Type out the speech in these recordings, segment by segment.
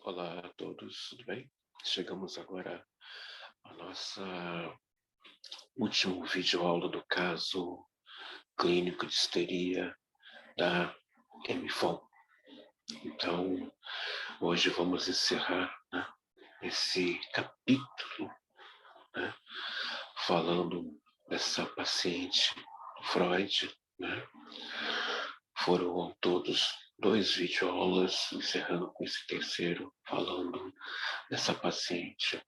Olá a todos, tudo bem? Chegamos agora à nossa última videoaula do caso clínico de histeria da MFON. Então, hoje vamos encerrar, esse capítulo, né, falando dessa paciente Freud, né? Foram ao todos 2 videoaulas, encerrando com esse terceiro, falando dessa paciente.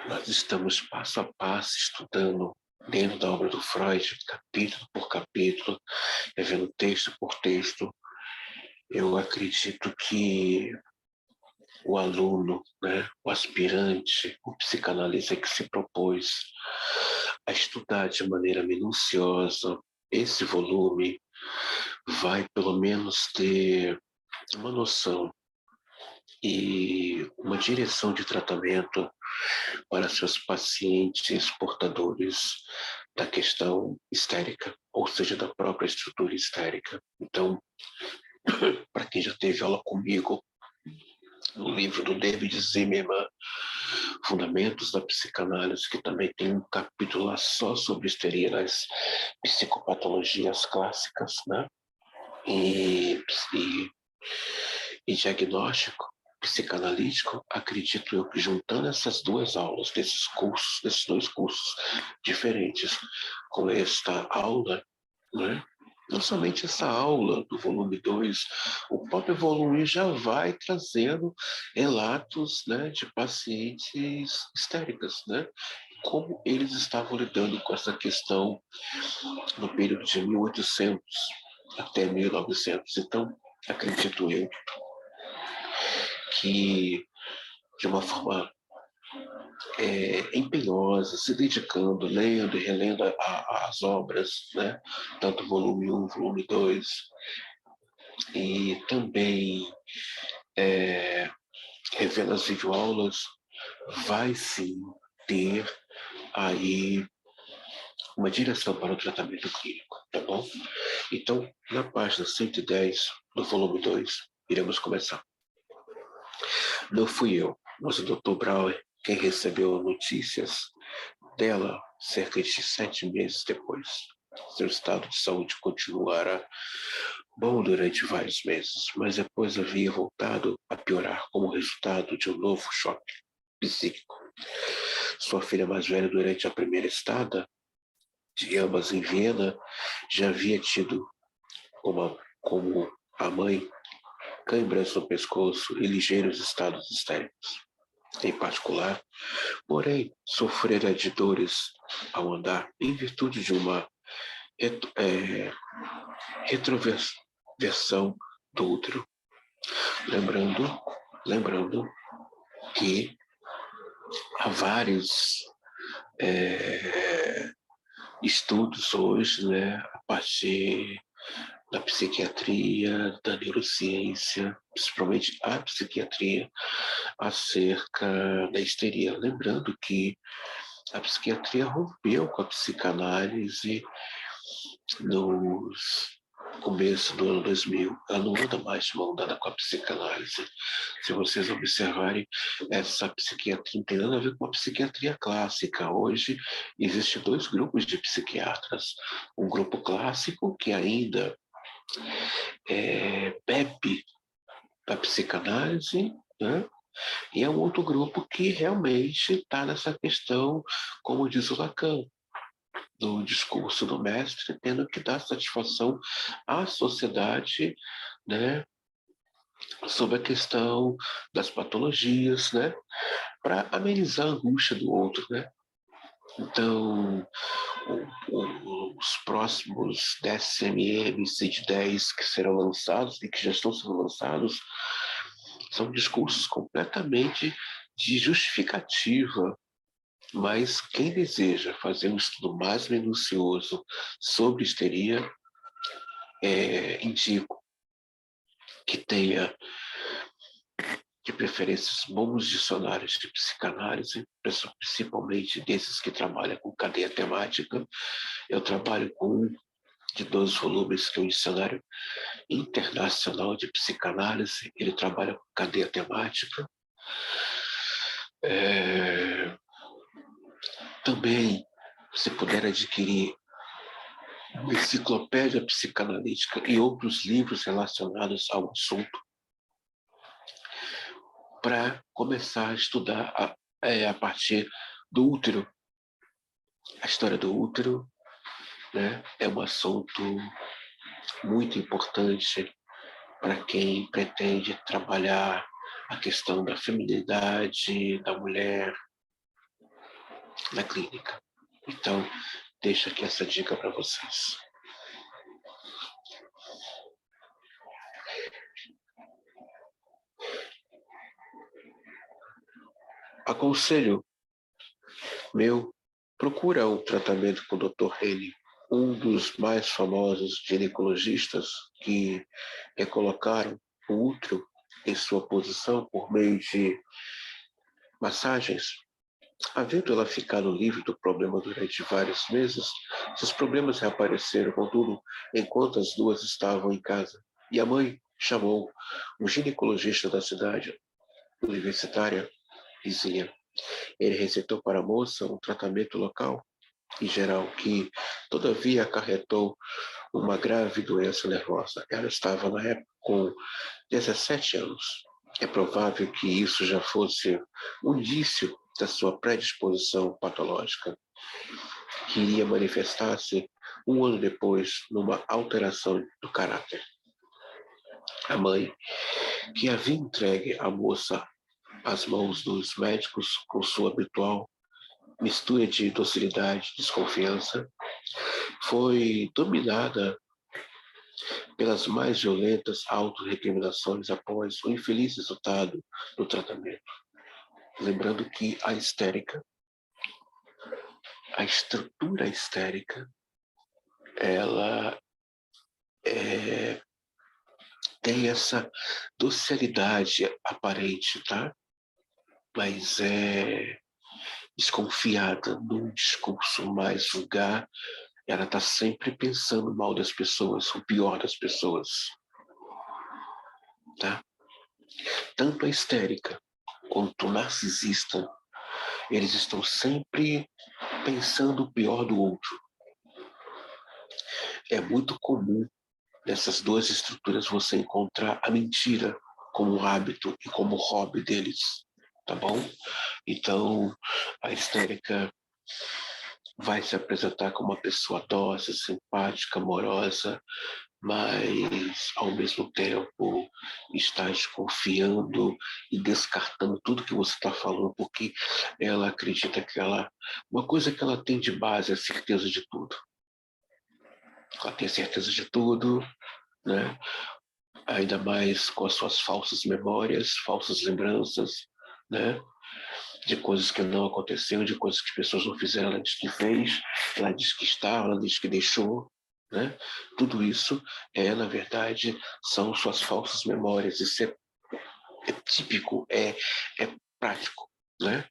Nós estamos passo a passo estudando dentro da obra do Freud, capítulo por capítulo, vendo texto por texto. Eu acredito que o aluno, o aspirante, o psicanalista que se propôs a estudar de maneira minuciosa esse volume vai pelo menos ter uma noção e uma direção de tratamento para seus pacientes portadores da questão histérica, ou seja, da própria estrutura histérica. Então, para quem já teve aula comigo, no livro do David Zimmerman, Fundamentos da Psicanálise, que também tem um capítulo lá só sobre histeria nas psicopatologias clássicas, e, e, e diagnóstico psicanalítico, acredito eu que juntando essas duas aulas, desses dois cursos diferentes, com esta aula, não somente essa aula do volume 2, o próprio volume já vai trazendo relatos, de pacientes histéricas, como eles estavam lidando com essa questão no período de 1800 até 1900. Então, acredito eu que, de uma forma empenhosa, se dedicando, lendo e relendo as obras, tanto volume 1, volume 2, e também revendo as videoaulas, vai sim ter aí uma direção para o tratamento clínico, tá bom? Então, na página 110 do volume 2, iremos começar. Não fui eu, mas o Dr. Brauer quem recebeu notícias dela cerca de 7 meses depois. Seu estado de saúde continuara bom durante vários meses, mas depois havia voltado a piorar como resultado de um novo choque psíquico. Sua filha mais velha, durante a primeira estada de ambas em Viena, já havia tido, como a mãe, câimbras no pescoço e ligeiros estados histéricos. Em particular, porém, sofrera de dores ao andar em virtude de uma retroversão do útero. Lembrando que há vários estudos hoje, a partir da psiquiatria, da neurociência, principalmente a psiquiatria, acerca da histeria. Lembrando que a psiquiatria rompeu com a psicanálise no começo do ano 2000. Ela não anda mais de mão dada com a psicanálise. Se vocês observarem, essa psiquiatria não tem nada a ver com a psiquiatria clássica. Hoje, existem 2 grupos de psiquiatras. Um grupo clássico, que ainda bebe da psicanálise, e é um outro grupo que realmente está nessa questão, como diz o Lacan, do discurso do mestre, tendo que dar satisfação à sociedade, sobre a questão das patologias, para amenizar a angústia do outro, Então, os próximos DSM-10 CID-10 que serão lançados e que já estão sendo lançados são discursos completamente de justificativa, mas quem deseja fazer um estudo mais minucioso sobre histeria, indico que tenha, de preferência, bons dicionários de psicanálise, principalmente desses que trabalham com cadeia temática. Eu trabalho com de 12 volumes, que é um dicionário internacional de psicanálise. Ele trabalha com cadeia temática. Também, se puder adquirir uma enciclopédia psicanalítica e outros livros relacionados ao assunto, para começar a estudar a partir do útero. A história do útero, né, é um assunto muito importante para quem pretende trabalhar a questão da feminilidade da mulher na clínica. Então, deixo aqui essa dica para vocês. Aconselho meu, procura um tratamento com o Dr. Henry, um dos mais famosos ginecologistas que recolocaram o útero em sua posição por meio de massagens. Havendo ela ficado livre do problema durante vários meses, seus problemas reapareceram, contudo, enquanto as duas estavam em casa. E a mãe chamou um ginecologista da cidade universitária vizinha. Ele receitou para a moça um tratamento local e geral que, todavia, acarretou uma grave doença nervosa. Ela estava, na época, com 17 anos. É provável que isso já fosse um indício da sua predisposição patológica, que iria manifestar-se um ano depois numa alteração do caráter. A mãe, que havia entregue a moça às mãos dos médicos com sua habitual mistura de docilidade e desconfiança, foi dominada pelas mais violentas autorrecriminações após o infeliz resultado do tratamento. Lembrando que a histérica, a estrutura histérica, ela tem essa docilidade aparente, tá? Mas é desconfiada num discurso mais vulgar. Ela está sempre pensando mal das pessoas, o pior das pessoas, tá? Tanto a histérica quanto o narcisista, eles estão sempre pensando o pior do outro. É muito comum nessas duas estruturas você encontrar a mentira como hábito e como hobby deles, tá bom? Então, a histérica vai se apresentar como uma pessoa dócil, simpática, amorosa, mas, ao mesmo tempo, está desconfiando e descartando tudo que você está falando, porque ela acredita que uma coisa que ela tem de base é a certeza de tudo. Ela tem certeza de tudo, né? Ainda mais com as suas falsas memórias, falsas lembranças, né? De coisas que não aconteceram, de coisas que as pessoas não fizeram, ela diz que fez, ela diz que estava, ela diz que deixou, né? Tudo isso na verdade, são suas falsas memórias. Isso é típico, é prático, né?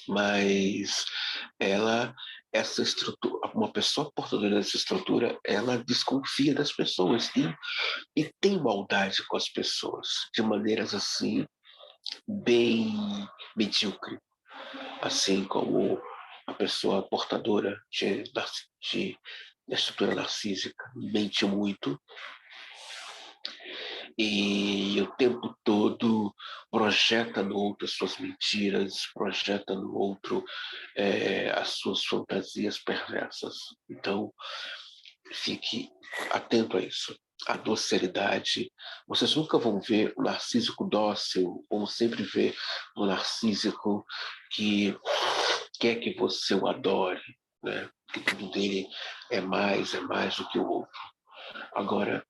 Mas essa estrutura, uma pessoa portadora dessa estrutura, ela desconfia das pessoas e tem maldade com as pessoas, de maneiras assim, bem medíocre, assim como a pessoa portadora de estrutura narcísica mente muito e o tempo todo projeta no outro as suas mentiras, projeta no outro as suas fantasias perversas. Então, fique atento a isso. A docilidade. Vocês nunca vão ver o narcísico dócil, vão sempre ver o narcísico que quer que você o adore, né? Que tudo dele é mais do que o outro. Agora,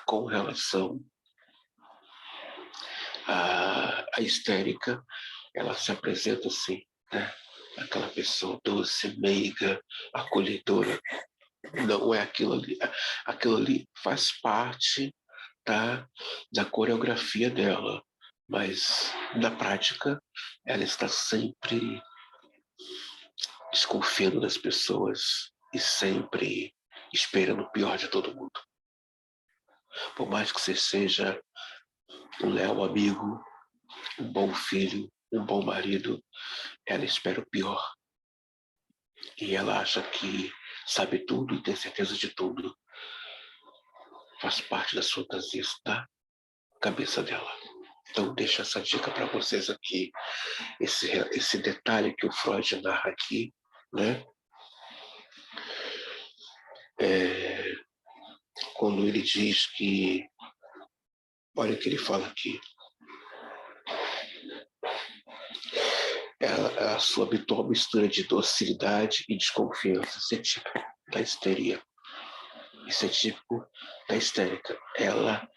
com relação à histérica, ela se apresenta assim, né? Aquela pessoa doce, meiga, acolhedora. Não é aquilo ali. Aquilo ali faz parte, tá, da coreografia dela, mas na prática ela está sempre desconfiando das pessoas e sempre esperando o pior de todo mundo. Por mais que você seja um leal amigo, um bom filho, um bom marido, ela espera o pior. E ela acha que sabe tudo e tem certeza de tudo. Faz parte das fantasias da cabeça dela. Então, deixa essa dica para vocês aqui. Esse detalhe que o Freud narra aqui, né? Quando ele diz que, olha o que ele fala aqui, a sua habitual mistura de docilidade e desconfiança. Isso é típico da histeria. Isso é típico da histérica. Ela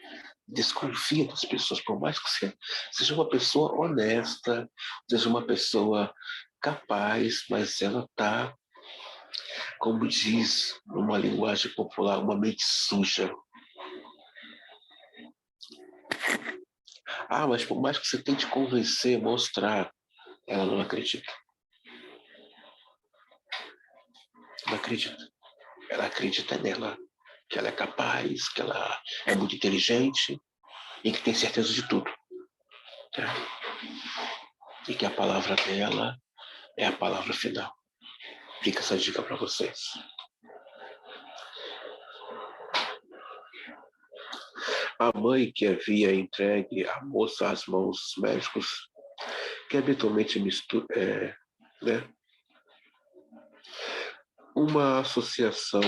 desconfia das pessoas, por mais que você seja uma pessoa honesta, seja uma pessoa capaz, mas ela está, como diz numa linguagem popular, uma mente suja. Ah, mas por mais que você tente convencer, mostrar, ela não acredita. Não acredita. Ela acredita nela, que ela é capaz, que ela é muito inteligente e que tem certeza de tudo. Tá? E que a palavra dela é a palavra final. Fica essa dica para vocês. A mãe que havia entregue a moça às mãos dos médicos, que habitualmente né, uma associação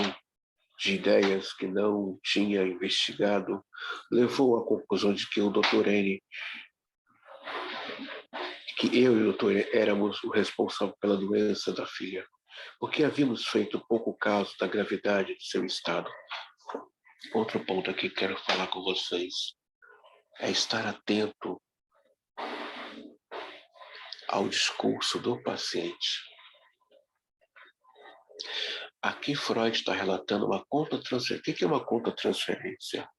de ideias que não tinha investigado, levou à conclusão de que o Dr. N, que eu e o Dr. N éramos o responsável pela doença da filha, porque havíamos feito pouco caso da gravidade do seu estado. Outro ponto aqui que quero falar com vocês é estar atento ao discurso do paciente. Aqui Freud está relatando uma contra-transferência. O que é uma contra-transferência?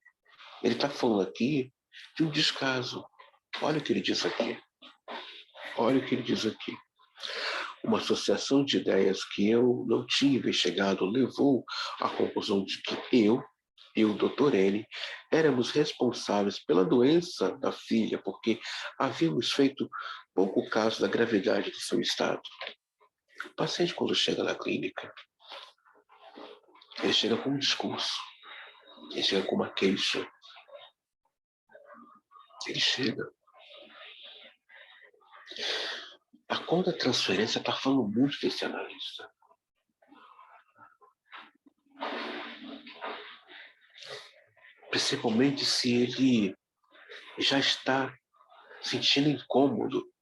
Ele está falando aqui de um descaso. Olha o que ele diz aqui. Olha o que ele diz aqui. Uma associação de ideias que eu não tinha investigado levou à conclusão de que eu e o Dr. N éramos responsáveis pela doença da filha, porque havíamos feito pouco caso da gravidade do seu estado. O paciente, quando chega na clínica, ele chega com um discurso, ele chega com uma queixa, ele chega. A contra-transferência está falando muito desse analista. Principalmente se ele já está sentindo incômodo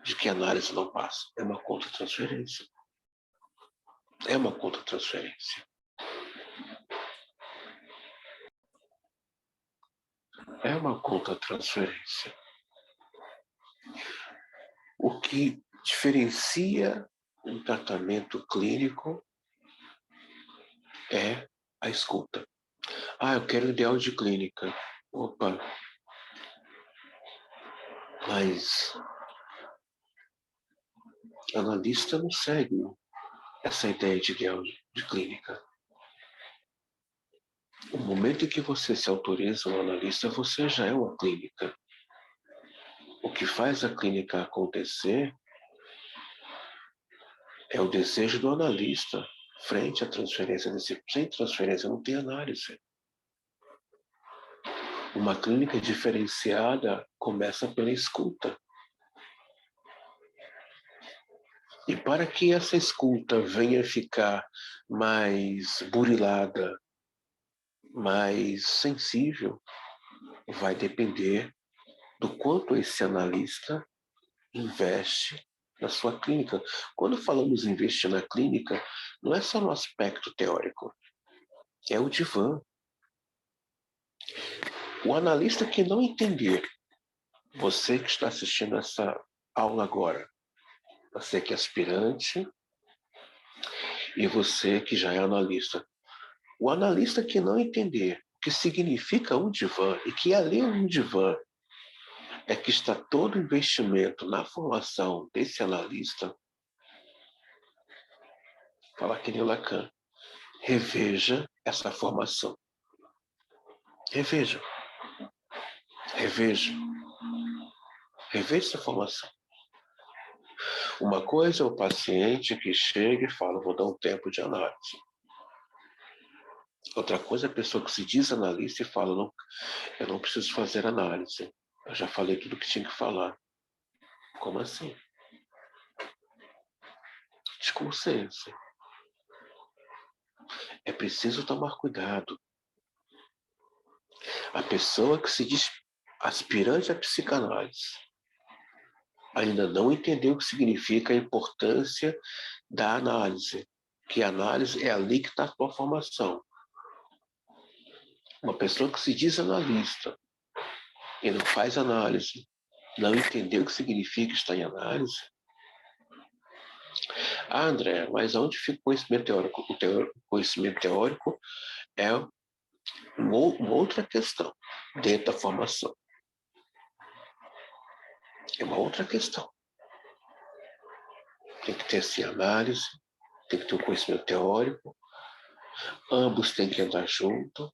de que a análise não passa. É uma contra-transferência. É uma contra-transferência. É uma contra-transferência. O que diferencia um tratamento clínico é a escuta. Ah, eu quero ideal de clínica. Opa, mas analista não segue essa ideia de ideal de clínica. O momento em que você se autoriza um analista, você já é uma clínica. O que faz a clínica acontecer é o desejo do analista frente à transferência. Sem transferência não tem análise. Uma clínica diferenciada começa pela escuta. E para que essa escuta venha ficar mais burilada, mais sensível, vai depender do quanto esse analista investe na sua clínica. Quando falamos em investir na clínica, não é só no aspecto teórico, é o divã. O analista que não entender, você que está assistindo essa aula agora, você que é aspirante e você que já é analista, o analista que não entender o que significa um divã e que ali um divã é que está todo o investimento na formação desse analista, fala que nem Lacan. reveja essa formação. Reveja. Reveja. Reveja essa formação. Uma coisa é o paciente que chega e fala, vou dar um tempo de análise. Outra coisa é a pessoa que se diz analista e fala, não, eu não preciso fazer análise. Eu já falei tudo que tinha que falar. Como assim? Desconsciência. É preciso tomar cuidado. A pessoa que se diz aspirante à psicanálise ainda não entendeu o que significa a importância da análise, que a análise é ali que está a tua formação. Uma pessoa que se diz analista e não faz análise, não entendeu o que significa estar em análise. Ah, André, mas onde fica o conhecimento teórico? O conhecimento teórico é uma outra questão dentro da formação. É uma outra questão. Tem que ter assim, análise, tem que ter um conhecimento teórico, ambos têm que andar junto.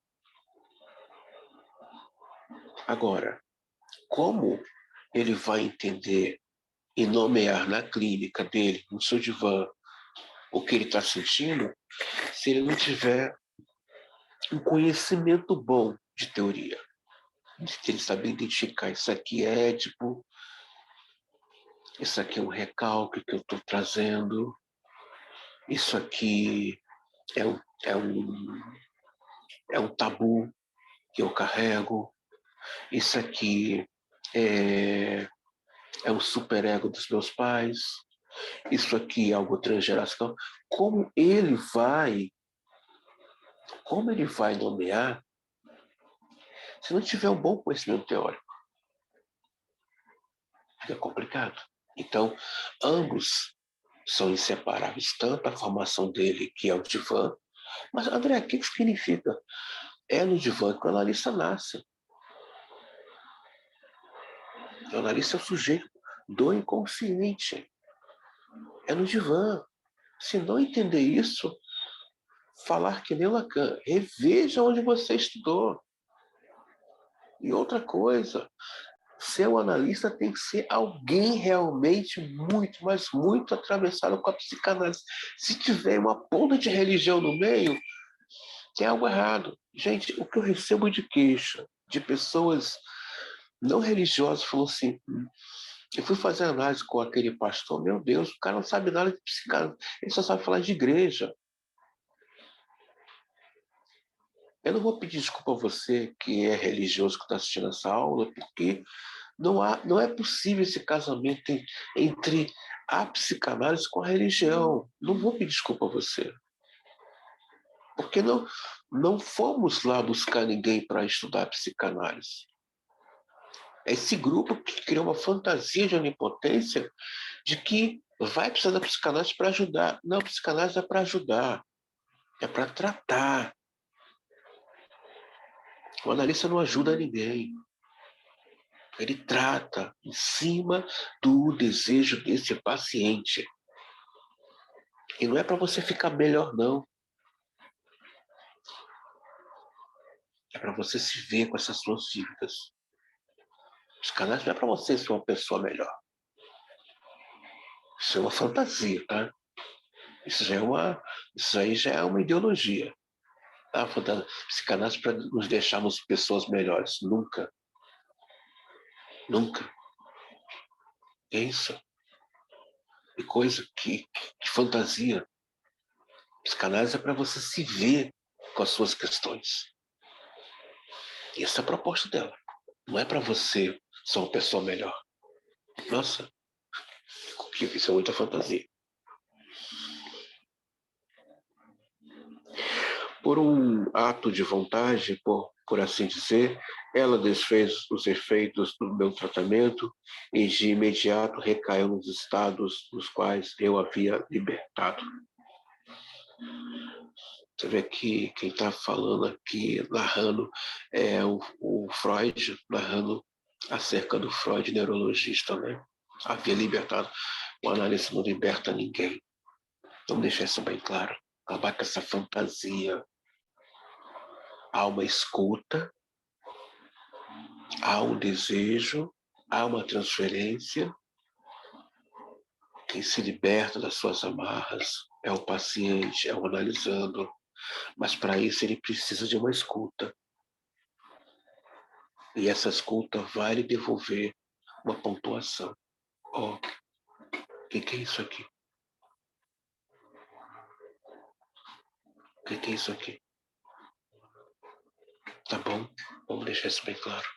Agora, como ele vai entender e nomear na clínica dele, no seu divã, o que ele está sentindo, se ele não tiver um conhecimento bom de teoria? Se ele saber identificar, isso aqui é Édipo, isso aqui é um recalque que eu estou trazendo, isso aqui é um, é, um, é um tabu que eu carrego, isso aqui é um superego dos meus pais, isso aqui é algo transgeracional. Como ele vai nomear se não tiver um bom conhecimento teórico? Fica complicado. Então, ambos são inseparáveis, tanto a formação dele, que é o divã, mas, André, o que significa? É no divã que o analista nasce. O analista é o sujeito do inconsciente. É no divã. Se não entender isso, falar que nem Lacan, reveja onde você estudou. E outra coisa, ser um analista tem que ser alguém realmente muito, mas muito atravessado com a psicanálise. Se tiver uma ponta de religião no meio, tem algo errado. Gente, o que eu recebo de queixa de pessoas não religiosas falou assim, eu fui fazer análise com aquele pastor, meu Deus, o cara não sabe nada de psicanálise, ele só sabe falar de igreja. Eu não vou pedir desculpa a você que é religioso que está assistindo essa aula, porque não é possível esse casamento entre a psicanálise com a religião. Não vou pedir desculpa a você. Porque não fomos lá buscar ninguém para estudar psicanálise. É esse grupo que criou uma fantasia de onipotência de que vai precisar da psicanálise para ajudar. Não, a psicanálise é para ajudar, é para tratar. O analista não ajuda ninguém. Ele trata em cima do desejo desse paciente. E não é para você ficar melhor, não. É para você se ver com essas suas dívidas. Psicanálise não é para você ser uma pessoa melhor. Isso é uma fantasia, tá? Isso aí já é uma ideologia. A psicanálise para nos deixarmos pessoas melhores. Nunca. Nunca. É isso. Que coisa, que fantasia. Psicanálise é para você se ver com as suas questões. Essa é a proposta dela. Não é para você ser uma pessoa melhor. Nossa, isso é muita fantasia. Por um ato de vontade, por assim dizer, ela desfez os efeitos do meu tratamento e de imediato recaiu nos estados dos quais eu havia libertado. Você vê que quem está falando aqui, narrando, é o Freud, narrando acerca do Freud neurologista, né? Havia libertado. O analista não liberta ninguém. Vamos deixar isso bem claro. acabar com essa fantasia. Há uma escuta, há um desejo, há uma transferência. Quem se liberta das suas amarras é o paciente, é o analisando, mas para isso ele precisa de uma escuta. E essa escuta vai lhe devolver uma pontuação. Ó, o que é isso aqui? O que é isso aqui? Tá bom? Vamos deixar isso bem claro.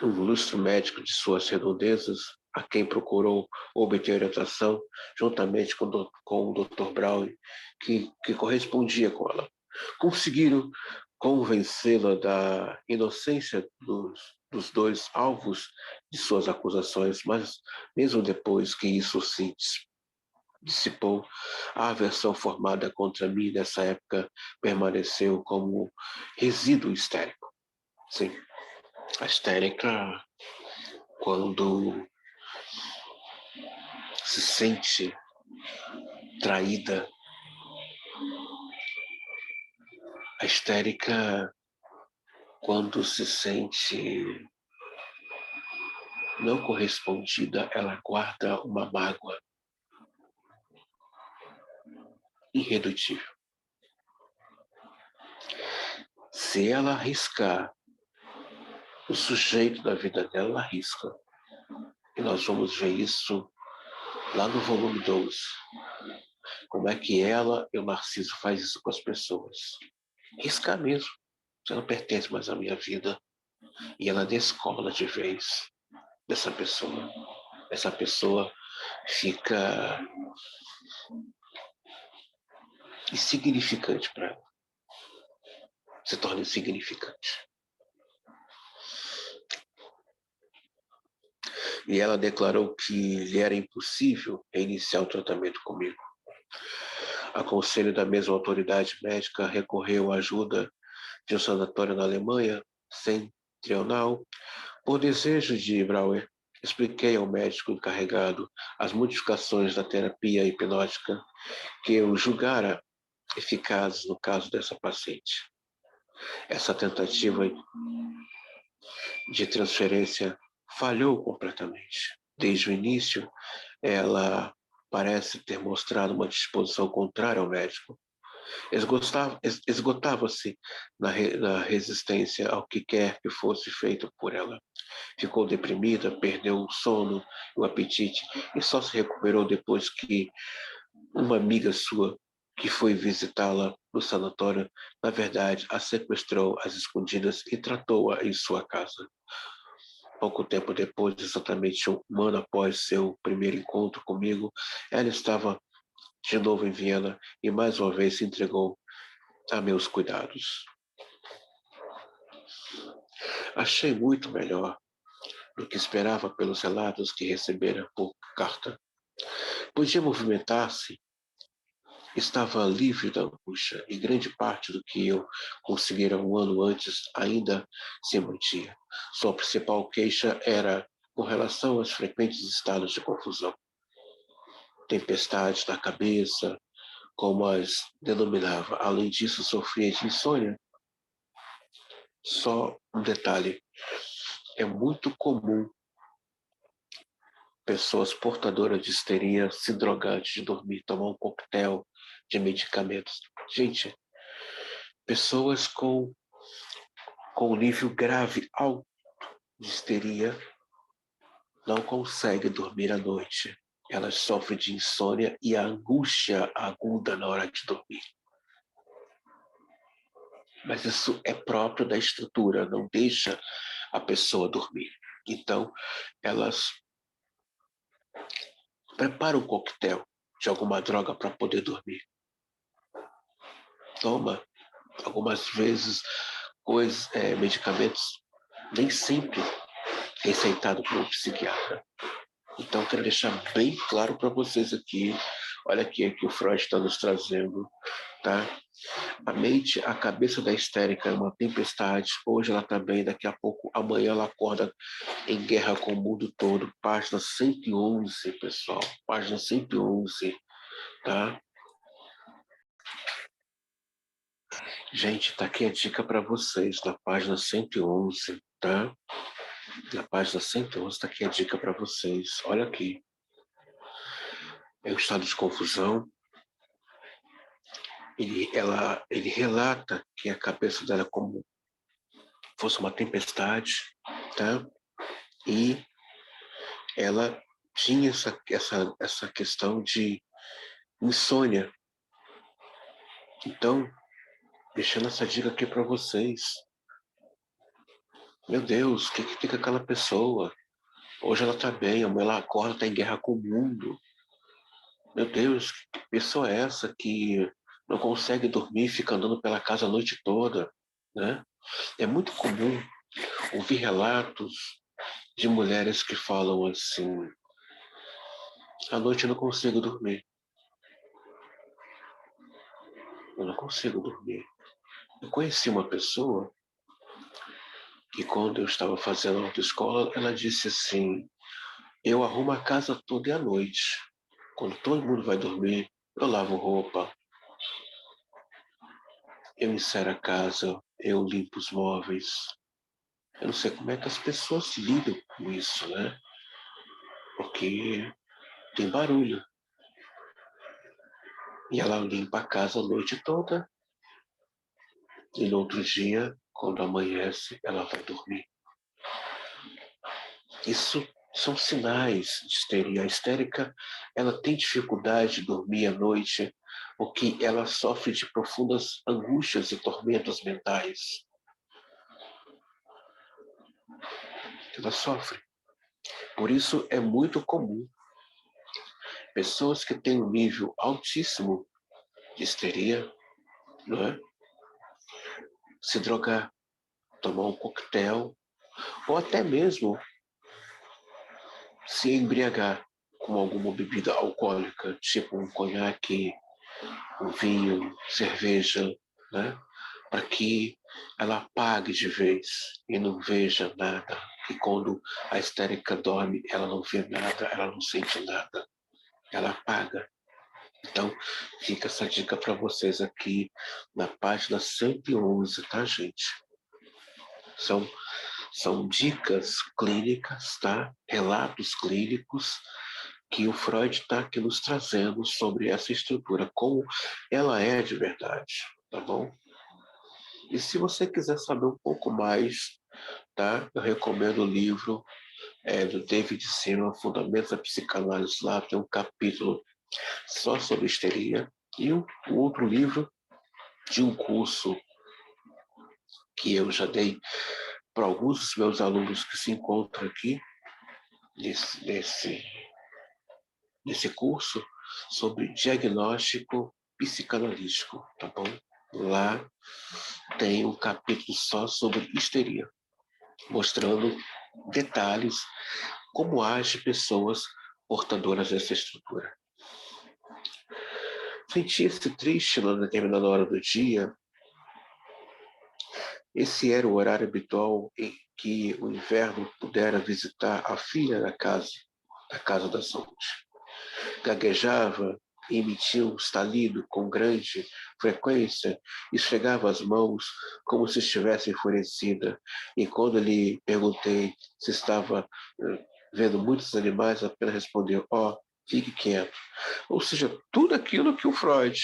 Um ilustre médico de suas redondezas, a quem procurou obter orientação, juntamente com o Dr. Brown, que correspondia com ela, conseguiram convencê-la da inocência dos dois alvos de suas acusações, mas mesmo depois que isso se dissipou, a aversão formada contra mim nessa época permaneceu como resíduo histérico. Sim, a histérica, quando se sente traída, a histérica, quando se sente não correspondida, ela guarda uma mágoa irredutível. Se ela arriscar o sujeito da vida dela, ela arrisca. E nós vamos ver isso lá no volume 12. Como é que ela e o Narciso faz isso com as pessoas. Riscar mesmo. Você não pertence mais à minha vida. E ela descola de vez dessa pessoa. Essa pessoa fica insignificante para ela. Se torna insignificante. E ela declarou que lhe era impossível iniciar o tratamento comigo. A conselho da mesma autoridade médica recorreu à ajuda de um sanatório na Alemanha, setentrional, por desejo de Brauer. Expliquei ao médico encarregado as modificações da terapia hipnótica que eu julgara eficazes no caso dessa paciente. Essa tentativa de transferência falhou completamente. Desde o início, ela parece ter mostrado uma disposição contrária ao médico. Esgotava-se na resistência ao que quer que fosse feito por ela. Ficou deprimida, perdeu o sono, o apetite e só se recuperou depois que uma amiga sua, que foi visitá-la no sanatório, na verdade, a sequestrou às escondidas e tratou-a em sua casa. Pouco tempo depois, exatamente um ano após seu primeiro encontro comigo, ela estava de novo em Viena e mais uma vez se entregou a meus cuidados. Achei muito melhor do que esperava pelos relatos que recebera por carta. Podia movimentar-se, estava livre da angústia e grande parte do que eu conseguira um ano antes ainda se mantinha. Sua principal queixa era com relação aos frequentes estados de confusão. Tempestades na cabeça, como as denominava. Além disso, sofria de insônia. Só um detalhe: é muito comum pessoas portadoras de histeria se drogar antes de dormir, tomar um coquetel de medicamentos. Gente, pessoas com um nível grave alto de histeria não conseguem dormir à noite. Elas sofrem de insônia e a angústia aguda na hora de dormir. Mas isso é próprio da estrutura, não deixa a pessoa dormir. Então, elas preparam um coquetel de alguma droga para poder dormir. Toma, algumas vezes, medicamentos, nem sempre receitado por um psiquiatra. Então, quero deixar bem claro para vocês aqui, olha aqui que o Freud está nos trazendo, tá? A mente, a cabeça da histérica é uma tempestade. Hoje ela está bem, daqui a pouco, amanhã ela acorda em guerra com o mundo todo. Página 111, pessoal. Página 111, tá? Gente, tá aqui a dica para vocês, na página 111, tá? Na página 111 tá aqui a dica para vocês. Olha aqui. É um estado de confusão. Ele relata que a cabeça dela é como fosse uma tempestade, tá? E ela tinha essa questão de insônia. Então, deixando essa dica aqui para vocês. Meu Deus, o que tem com aquela pessoa? Hoje ela tá bem, amanhã ela acorda, tá em guerra com o mundo. Meu Deus, que pessoa é essa que não consegue dormir, fica andando pela casa a noite toda, né? É muito comum ouvir relatos de mulheres que falam assim: à noite eu não consigo dormir. Eu não consigo dormir. Eu conheci uma pessoa que, quando eu estava fazendo autoescola, ela disse assim: eu arrumo a casa toda e à noite. Quando todo mundo vai dormir, eu lavo roupa, eu encero a casa, eu limpo os móveis. Eu não sei como é que as pessoas lidam com isso, né? Porque tem barulho. E ela limpa a casa a noite toda. E no outro dia, quando amanhece, ela vai dormir. Isso são sinais de histeria. A histérica, ela tem dificuldade de dormir à noite, porque ela sofre de profundas angústias e tormentos mentais. Ela sofre. Por isso é muito comum pessoas que têm um nível altíssimo de histeria, não é? Se drogar, tomar um coquetel, ou até mesmo se embriagar com alguma bebida alcoólica, tipo um conhaque, um vinho, cerveja, né? Para que ela apague de vez e não veja nada. E quando a histérica dorme, ela não vê nada, ela não sente nada. Ela apaga. Então, fica essa dica para vocês aqui na página 111, tá, gente? São dicas clínicas, tá? Relatos clínicos que o Freud está aqui nos trazendo sobre essa estrutura, como ela é de verdade, tá bom? E se você quiser saber um pouco mais, tá? Eu recomendo o livro do David Seaman, Fundamentos da Psicanálise. Lá tem um capítulo só sobre histeria, e um outro livro de um curso que eu já dei para alguns dos meus alunos que se encontram aqui nesse curso, sobre diagnóstico psicanalítico, tá bom? Lá tem um capítulo só sobre histeria, mostrando detalhes como agem pessoas portadoras dessa estrutura. Sentir-se triste numa determinada hora do dia, esse era o horário habitual em que o inverno pudera visitar a filha da casa da saúde. Gaguejava e emitia um estalido com grande frequência e esfregava as mãos como se estivesse enfurecida. E quando lhe perguntei se estava vendo muitos animais, apenas respondeu: fique quieto. Ou seja, tudo aquilo que o Freud,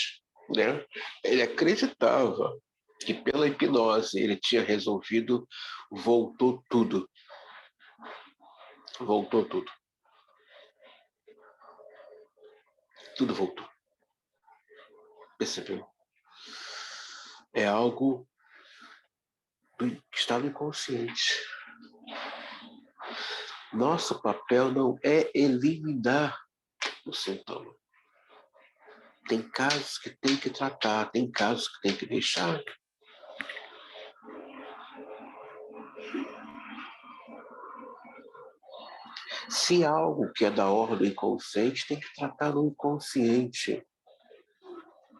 né, ele acreditava que pela hipnose ele tinha resolvido, voltou tudo. Voltou tudo. Tudo voltou. Percebeu? É algo do estado inconsciente. Nosso papel não é eliminar o sintoma. Tem casos que tem que tratar, tem casos que tem que deixar. Se algo que é da ordem inconsciente, tem que tratar no inconsciente.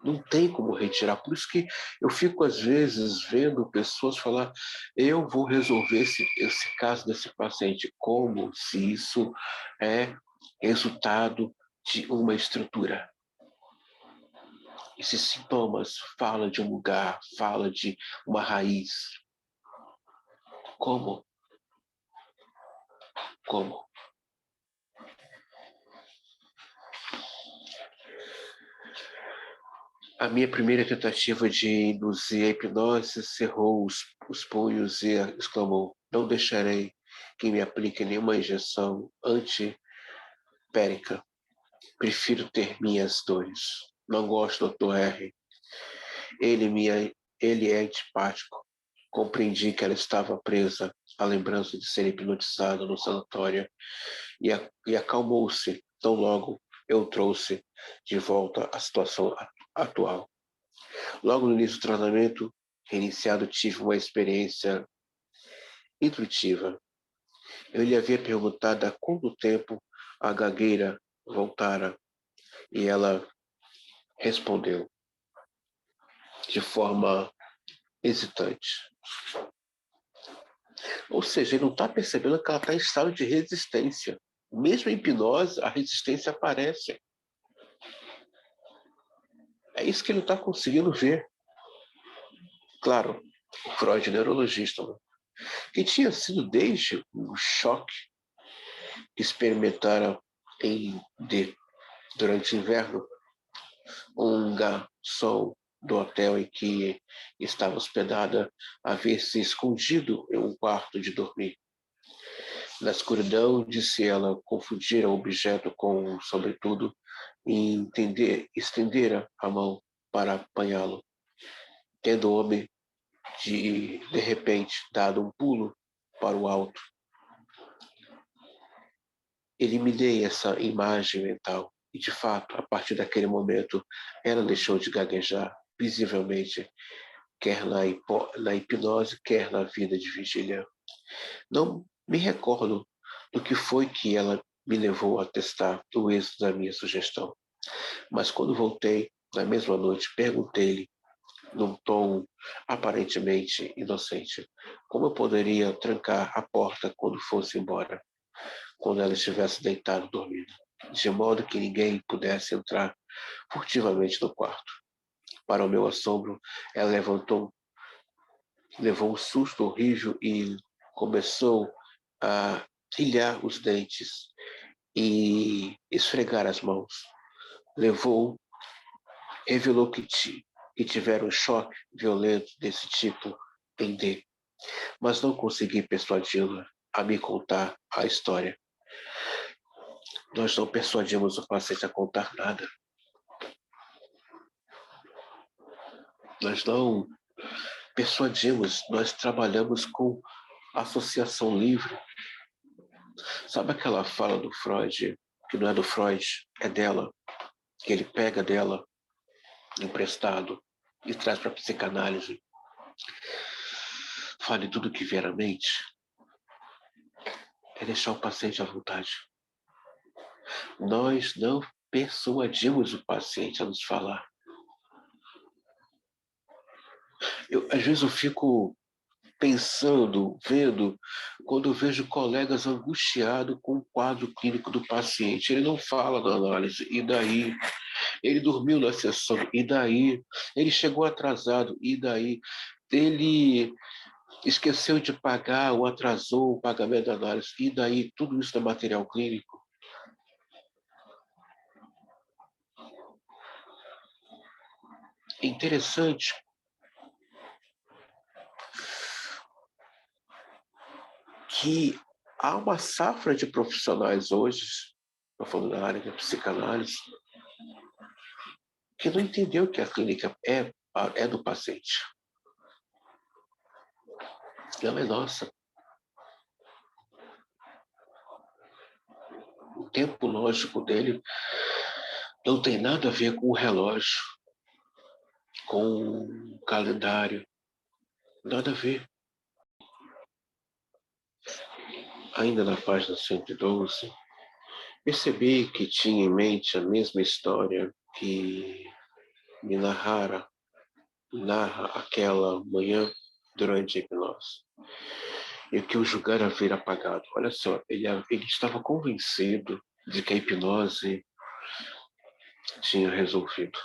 Não tem como retirar. Por isso que eu fico, às vezes, vendo pessoas falar: eu vou resolver esse caso desse paciente, como se isso é resultado de uma estrutura. Esses sintomas falam de um lugar, falam de uma raiz. Como? Como? A minha primeira tentativa de induzir a hipnose cerrou os punhos e exclamou: não deixarei que me aplique nenhuma injeção antipérica. Prefiro ter minhas dores. Não gosto do Dr. R. Ele é antipático. Compreendi que ela estava presa à lembrança de ser hipnotizada no sanatório e acalmou-se tão logo eu trouxe de volta a situação atual. Logo no início do tratamento reiniciado, tive uma experiência intuitiva. Eu lhe havia perguntado há quanto tempo a gagueira voltara e ela respondeu de forma hesitante. Ou seja, ele não está percebendo que ela está em estado de resistência. Mesmo em hipnose, a resistência aparece. É isso que ele não está conseguindo ver. Claro, o Freud, neurologista, né? Que tinha sido desde o choque que experimentara em D durante o inverno, um garçom do hotel em que estava hospedada havia se escondido em um quarto de dormir. Na escuridão, disse ela, confundira o objeto com o sobretudo e estendera a mão para apanhá-lo. Tendo o homem, de repente, dado um pulo para o alto. Eliminei essa imagem mental e, de fato, a partir daquele momento, ela deixou de gaguejar visivelmente, quer na hipnose, quer na vida de vigília. Não me recordo do que foi que ela me levou a testar o êxito da minha sugestão. Mas quando voltei, na mesma noite, perguntei-lhe, num tom aparentemente inocente, como eu poderia trancar a porta quando fosse embora, quando ela estivesse deitada dormindo, de modo que ninguém pudesse entrar furtivamente no quarto. Para o meu assombro, ela levou um susto horrível e começou a trilhar os dentes e esfregar as mãos. Revelou que tiveram um choque violento desse tipo em D, mas não consegui persuadi-la a me contar a história. Nós não persuadimos o paciente a contar nada. Nós não persuadimos, nós trabalhamos com associação livre. Sabe aquela fala do Freud, que não é do Freud, é dela, que ele pega dela, emprestado, e traz para a psicanálise? Fale tudo que vier à mente. É deixar o paciente à vontade. Nós não persuadimos o paciente a nos falar. Às vezes eu fico pensando, vendo, quando eu vejo colegas angustiados com o quadro clínico do paciente. Ele não fala na análise, e daí? Ele dormiu na sessão, e daí? Ele chegou atrasado, e daí? Ele esqueceu de pagar ou atrasou o pagamento da análise, e daí? Tudo isso é material clínico. É interessante que há uma safra de profissionais hoje, estou falando da área da psicanálise, que não entendeu que a clínica é do paciente. Não é nossa. O tempo lógico dele não tem nada a ver com o relógio, com o calendário. Nada a ver. Ainda na página 112, percebi que tinha em mente a mesma história que me narra aquela manhã durante a hipnose. E o que eu julgara ver apagado. Olha só, ele estava convencido de que a hipnose tinha resolvido.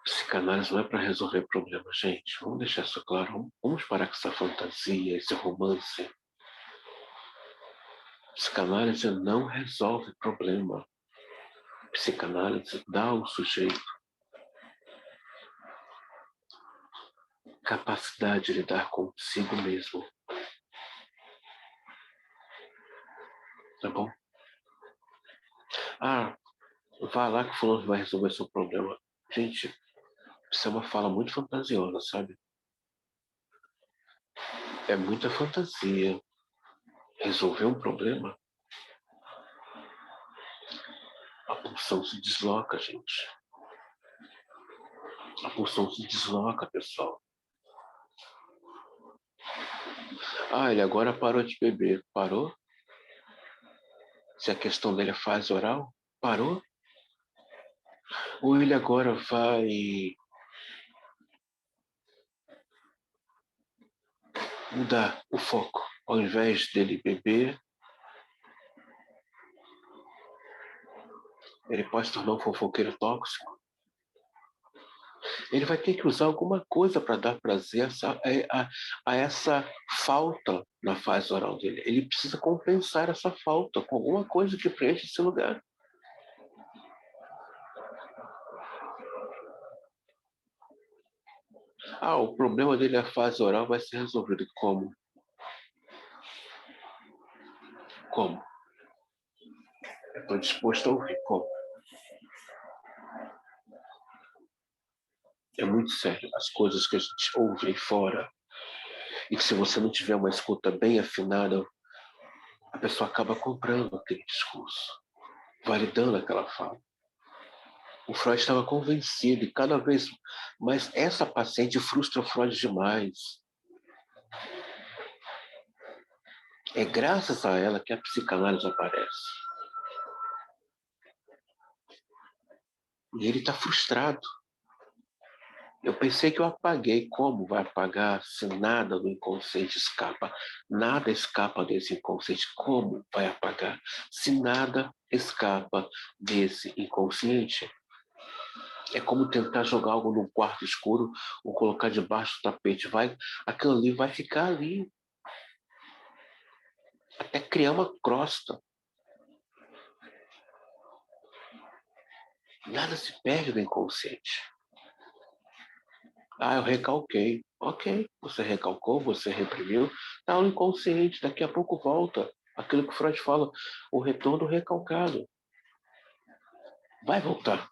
Psicanálise não é para resolver problemas, gente. Vamos deixar isso claro. Vamos parar com essa fantasia, esse romance. Psicanálise não resolve problema. Psicanálise dá ao sujeito capacidade de lidar consigo mesmo. Tá bom? Ah, vá lá que fulano vai resolver seu problema. Gente, isso é uma fala muito fantasiosa, sabe? É muita fantasia. Resolver um problema, a pulsão se desloca, gente. A pulsão se desloca, pessoal. Ah, ele agora parou de beber. Parou? Se a questão dele é fase oral, parou? Ou ele agora vai mudar o foco? Ao invés dele beber, ele pode se tornar um fofoqueiro tóxico. Ele vai ter que usar alguma coisa para dar prazer a essa falta na fase oral dele. Ele precisa compensar essa falta com alguma coisa que preencha esse lugar. Ah, o problema dele é a fase oral vai ser resolvido. Como? Como? Eu estou disposto a ouvir. Como? É muito sério. As coisas que a gente ouve aí fora, e que se você não tiver uma escuta bem afinada, a pessoa acaba comprando aquele discurso, validando aquela fala. O Freud estava convencido, e cada vez mais essa paciente frustra o Freud demais. É graças a ela que a psicanálise aparece. E ele está frustrado. Eu pensei que eu apaguei. Como vai apagar se nada do inconsciente escapa? Nada escapa desse inconsciente. Como vai apagar se nada escapa desse inconsciente? É como tentar jogar algo num quarto escuro ou colocar debaixo do tapete. Aquilo ali vai ficar ali. Até criar uma crosta. Nada se perde do inconsciente. Ah, eu recalquei. Ok, você recalcou, você reprimiu, está no inconsciente, daqui a pouco volta. Aquilo que o Freud fala, o retorno recalcado. Vai voltar.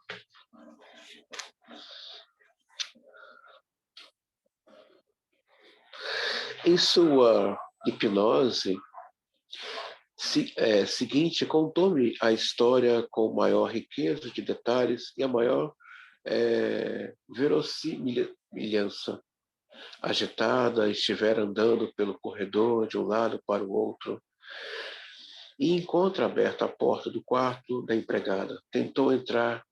Em sua hipnose seguinte, contou-me a história com maior riqueza de detalhes e a maior verossimilhança. Agitada, estivera andando pelo corredor de um lado para o outro e encontra aberta a porta do quarto da empregada. Tentou entrar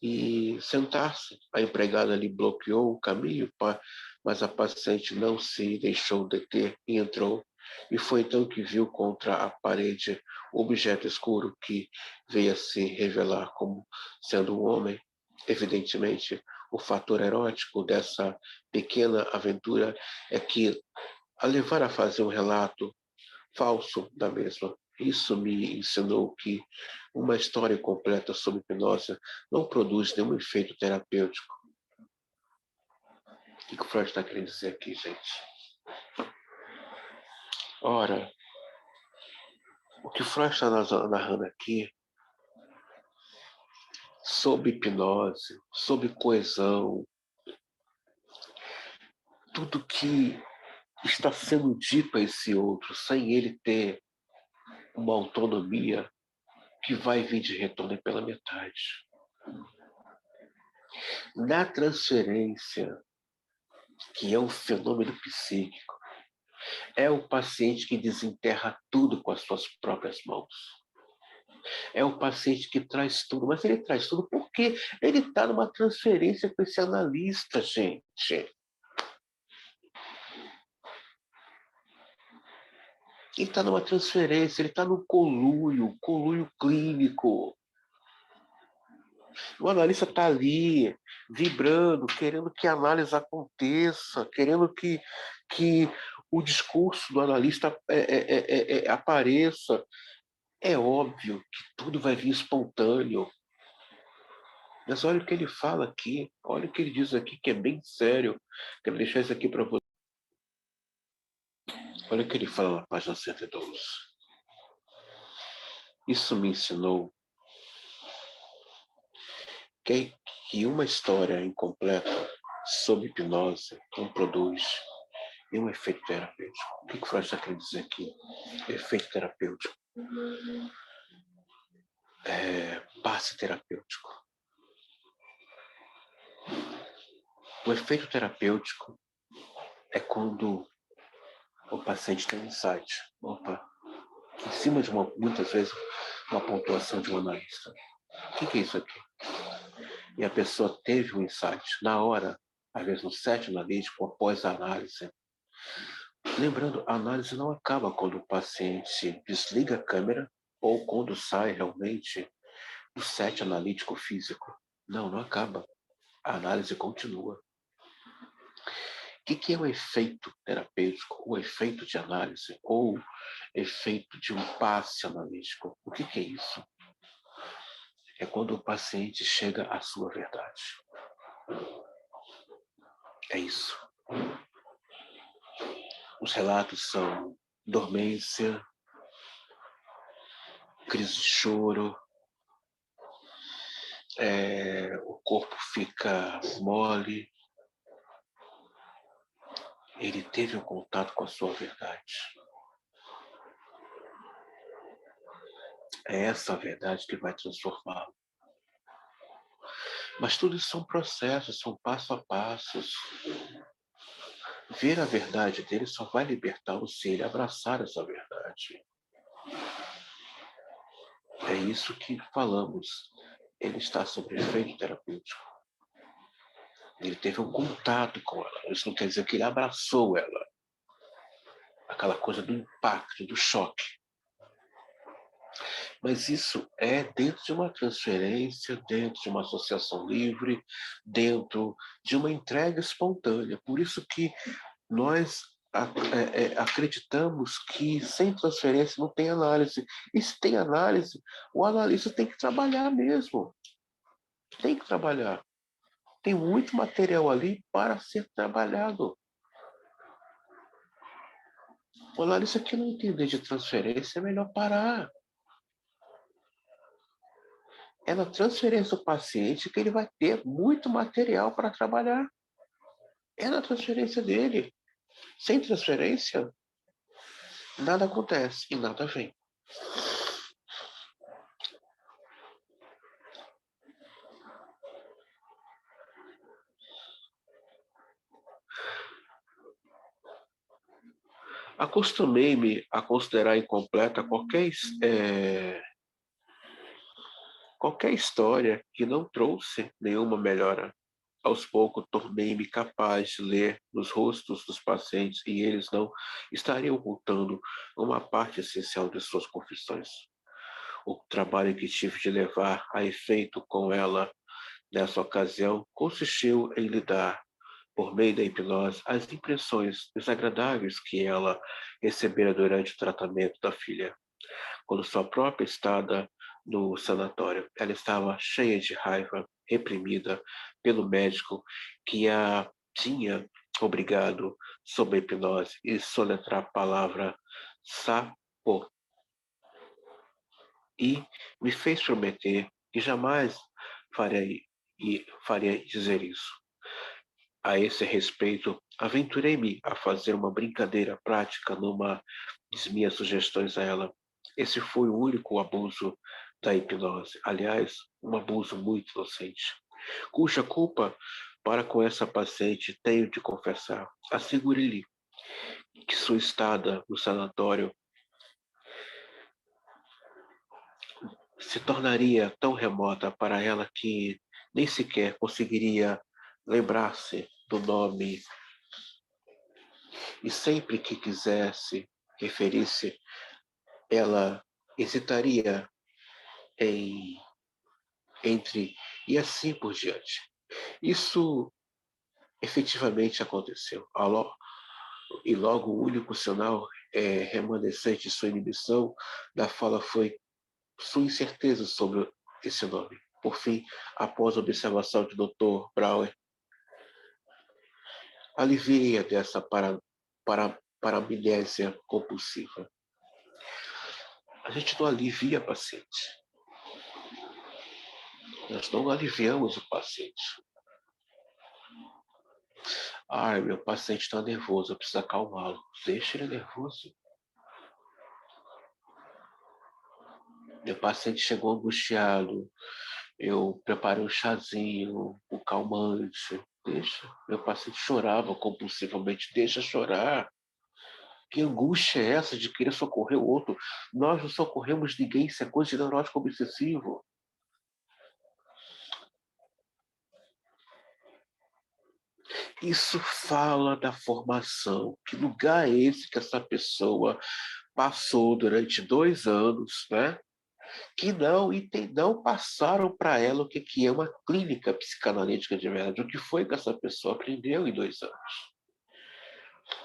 e sentar-se. A empregada lhe bloqueou o caminho, mas a paciente não se deixou deter e entrou. E foi então que viu contra a parede o objeto escuro que veio a se revelar como sendo um homem. Evidentemente, o fator erótico dessa pequena aventura é que a levar a fazer um relato falso da mesma. Isso me ensinou que uma história completa sobre hipnose não produz nenhum efeito terapêutico. O que o Freud está querendo dizer aqui, gente? Ora, o que o Freud está narrando aqui sobre hipnose, sobre coesão, tudo que está sendo dito a esse outro sem ele ter uma autonomia que vai vir de retorno pela metade. Na transferência, que é um fenômeno psíquico, é o paciente que desenterra tudo com as suas próprias mãos. É o paciente que traz tudo, mas ele traz tudo porque ele está numa transferência com esse analista, gente. Ele está numa transferência, ele está no conluio clínico. O analista está ali, vibrando, querendo que a análise aconteça, querendo que o discurso do analista apareça. É óbvio que tudo vai vir espontâneo. Mas olha o que ele fala aqui, olha o que ele diz aqui, que é bem sério. Quero deixar isso aqui para você. Olha o que ele fala na página 112. Isso me ensinou que uma história incompleta sob hipnose não produz nenhum efeito terapêutico. O que o Freud está querendo dizer aqui? Efeito terapêutico. Passe terapêutico. O efeito terapêutico é quando o paciente tem um insight. Opa, em cima de muitas vezes, uma pontuação de um analista. O que é isso aqui? E a pessoa teve um insight na hora, às vezes no set analítico, após a análise. Lembrando, a análise não acaba quando o paciente desliga a câmera ou quando sai realmente do set analítico físico. Não, não acaba. A análise continua. O que é o efeito terapêutico, o efeito de análise ou efeito de um passe analítico? O que é isso? É quando o paciente chega à sua verdade. É isso. Os relatos são dormência, crise de choro, o corpo fica mole. Ele teve um contato com a sua verdade. É essa a verdade que vai transformá-lo. Mas tudo isso são processos, são passo a passos. Ver a verdade dele só vai libertá-lo se ele abraçar essa verdade. É isso que falamos. Ele está sob efeito terapêutico. Ele teve um contato com ela. Isso não quer dizer que ele abraçou ela. Aquela coisa do impacto, do choque. Mas isso é dentro de uma transferência, dentro de uma associação livre, dentro de uma entrega espontânea. Por isso que nós acreditamos que sem transferência não tem análise. E se tem análise, o analista tem que trabalhar mesmo. Tem que trabalhar. Tem muito material ali para ser trabalhado. O analista que não entender de transferência é melhor parar. É na transferência do paciente que ele vai ter muito material para trabalhar. É na transferência dele. Sem transferência, nada acontece e nada vem. Acostumei-me a considerar incompleta qualquer história que não trouxe nenhuma melhora. Aos poucos, tornei-me capaz de ler nos rostos dos pacientes e eles não estariam ocultando uma parte essencial de suas confissões. O trabalho que tive de levar a efeito com ela nessa ocasião consistiu em lidar, por meio da hipnose, as impressões desagradáveis que ela recebera durante o tratamento da filha. Quando sua própria estada no sanatório, ela estava cheia de raiva, reprimida pelo médico que a tinha obrigado, sob a hipnose, e soletrar a palavra sapo, e me fez prometer que jamais faria dizer isso. A esse respeito, aventurei-me a fazer uma brincadeira prática numa de minhas sugestões a ela. Esse foi o único abuso da hipnose, aliás, um abuso muito inocente, cuja culpa para com essa paciente tenho de confessar. Assegure-lhe que sua estada no sanatório se tornaria tão remota para ela que nem sequer conseguiria lembrar-se do nome e sempre que quisesse referir-se, ela hesitaria em entre e assim por diante. Isso efetivamente aconteceu. E logo o único sinal remanescente de sua inibição da fala foi sua incerteza sobre esse nome. Por fim, após a observação do Dr. Brauer, alivia dessa paramnésia compulsiva. A gente não alivia paciente. Nós não aliviamos o paciente. Ah, meu paciente está nervoso, eu preciso acalmá-lo. Deixa ele nervoso. Meu paciente chegou angustiado. Eu preparei um chazinho, um calmante. Deixa. Meu paciente chorava compulsivamente. Deixa chorar. Que angústia é essa de querer socorrer o outro? Nós não socorremos ninguém, isso é coisa de neurótico obsessivo. Isso fala da formação. Que lugar é esse que essa pessoa passou durante 2 anos, né? Que não passaram para ela o que é uma clínica psicanalítica de verdade, o que foi que essa pessoa aprendeu em 2 anos.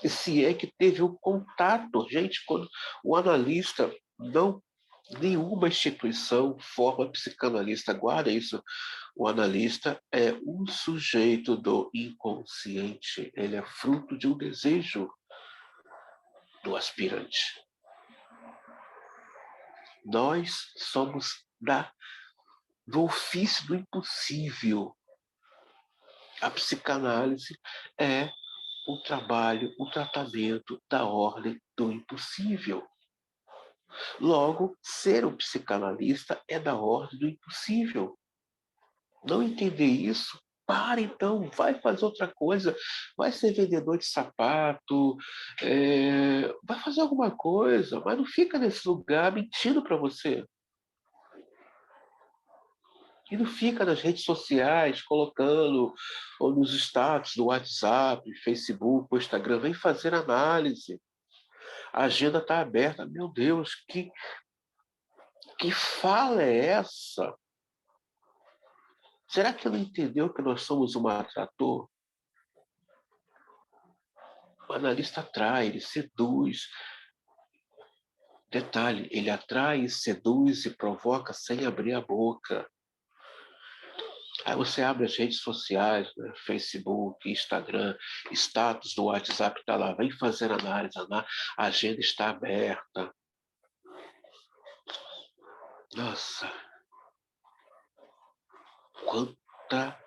E se é que teve um contato, gente, quando o analista não, nenhuma instituição forma psicanalista, guarda isso, o analista é um sujeito do inconsciente, ele é fruto de um desejo do aspirante. Nós somos do ofício do impossível. A psicanálise é o trabalho, o tratamento da ordem do impossível. Logo, ser um psicanalista é da ordem do impossível. Não entender isso, para então, vai fazer outra coisa, vai ser vendedor de sapato, vai fazer alguma coisa, mas não fica nesse lugar mentindo para você. E não fica nas redes sociais colocando, ou nos status do WhatsApp, Facebook, Instagram, vem fazer análise. A agenda está aberta. Meu Deus, que fala é essa? Será que ele entendeu que nós somos um atrator? O analista atrai, ele seduz. Detalhe, ele atrai, seduz e provoca sem abrir a boca. Aí você abre as redes sociais, né? Facebook, Instagram, status do WhatsApp está lá, vem fazer análise, a agenda está aberta. Nossa, quanta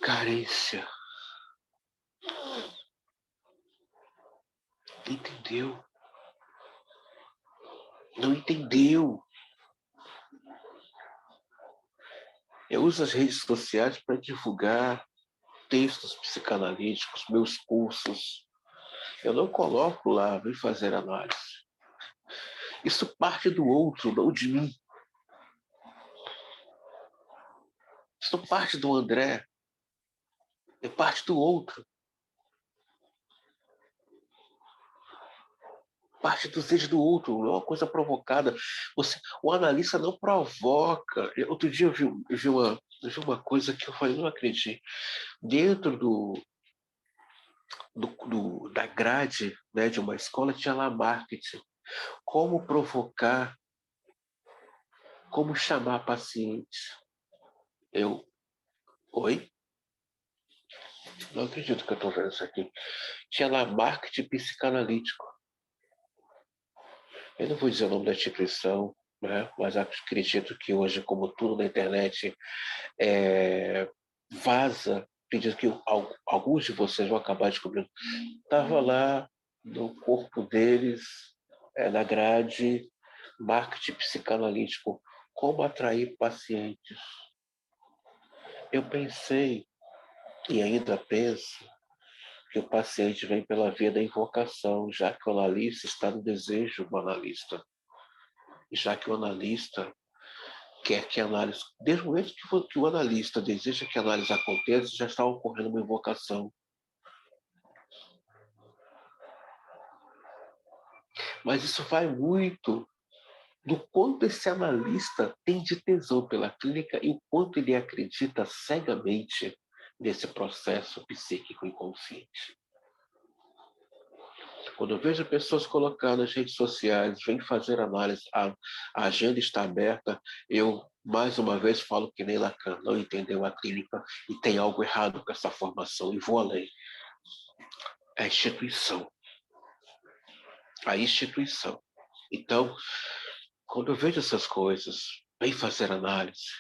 carência. Não entendeu. Não entendeu. Eu uso as redes sociais para divulgar textos psicanalíticos, meus cursos. Eu não coloco lá, vem fazer análise. Isso parte do outro, não de mim. Isso não parte do André, é parte do outro. Parte do desejo do outro, não é uma coisa provocada. O analista não provoca. Outro dia eu vi uma coisa que eu falei, não acredito. Dentro da grade, né, de uma escola tinha lá marketing. Como provocar, como chamar pacientes. Oi? Não acredito que eu estou vendo isso aqui. Tinha lá marketing psicanalítico. Eu não vou dizer o nome da instituição, né, mas acredito que hoje, como tudo na internet, vaza. Acredito que alguns de vocês vão acabar descobrindo. Estava lá no corpo deles, na grade, marketing psicanalítico, como atrair pacientes. Eu pensei, e ainda penso, que o paciente vem pela via da invocação, já que o analista está no desejo do analista. já que o analista quer que a análise, desde o momento que o analista deseja que a análise aconteça, já está ocorrendo uma invocação. Mas isso vai muito do quanto esse analista tem de tesão pela clínica e o quanto ele acredita cegamente nesse processo psíquico inconsciente. Quando eu vejo pessoas colocar nas redes sociais, vem fazer análise, a agenda está aberta, eu mais uma vez falo que nem Lacan, não entendeu a clínica e tem algo errado com essa formação e vou além. A instituição. A instituição. Então, quando eu vejo essas coisas, vem fazer análise,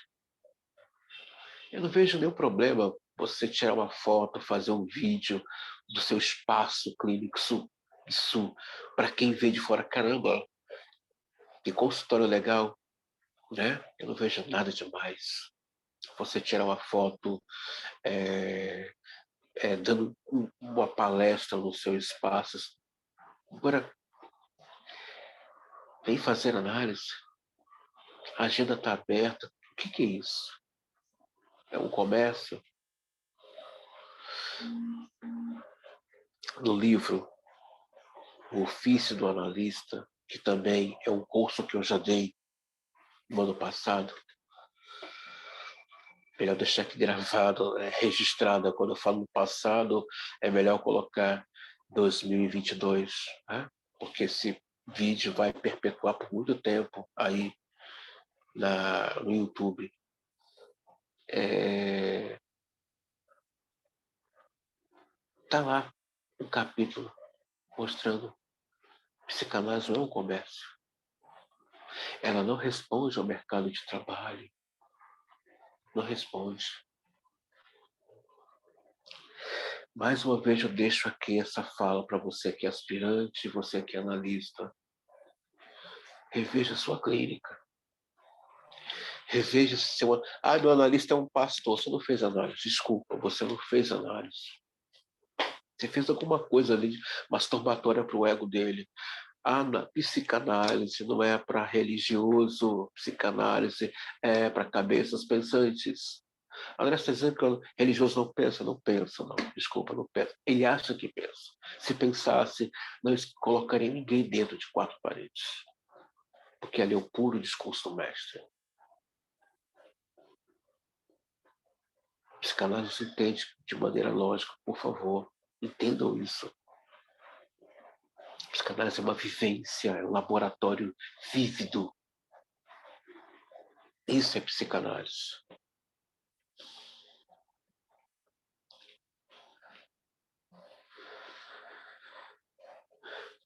eu não vejo nenhum problema você tirar uma foto, fazer um vídeo do seu espaço clínico. Isso para quem vê de fora, caramba, que consultório legal, né? Eu não vejo nada demais. Você tirar uma foto dando uma palestra no seu espaço. Agora, vem fazer análise. A agenda está aberta. O que é isso? É um comércio? No livro O Ofício do Analista, que também é um curso que eu já dei no ano passado, melhor deixar aqui gravado, registrado. Quando eu falo no passado, é melhor colocar 2022, né? Porque esse vídeo vai perpetuar por muito tempo aí no YouTube. Tá lá um capítulo mostrando que psicanálise não é um comércio. Ela não responde ao mercado de trabalho. Não responde. Mais uma vez eu deixo aqui essa fala para você que é aspirante, você que é analista. Reveja a sua clínica. Reveja se seu... meu analista é um pastor. Você não fez análise. Desculpa, você não fez análise. Você fez alguma coisa ali masturbatória para o ego dele. Na psicanálise não é para religioso, psicanálise é para cabeças pensantes. André está dizendo que o religioso não pensa, não pensa, não. Desculpa, não pensa. Ele acha que pensa. Se pensasse, não colocaria ninguém dentro de quatro paredes. Porque ali é o puro discurso do mestre. Psicanálise entende de maneira lógica, por favor. Entendam isso. Psicanálise é uma vivência, é um laboratório vívido. Isso é psicanálise.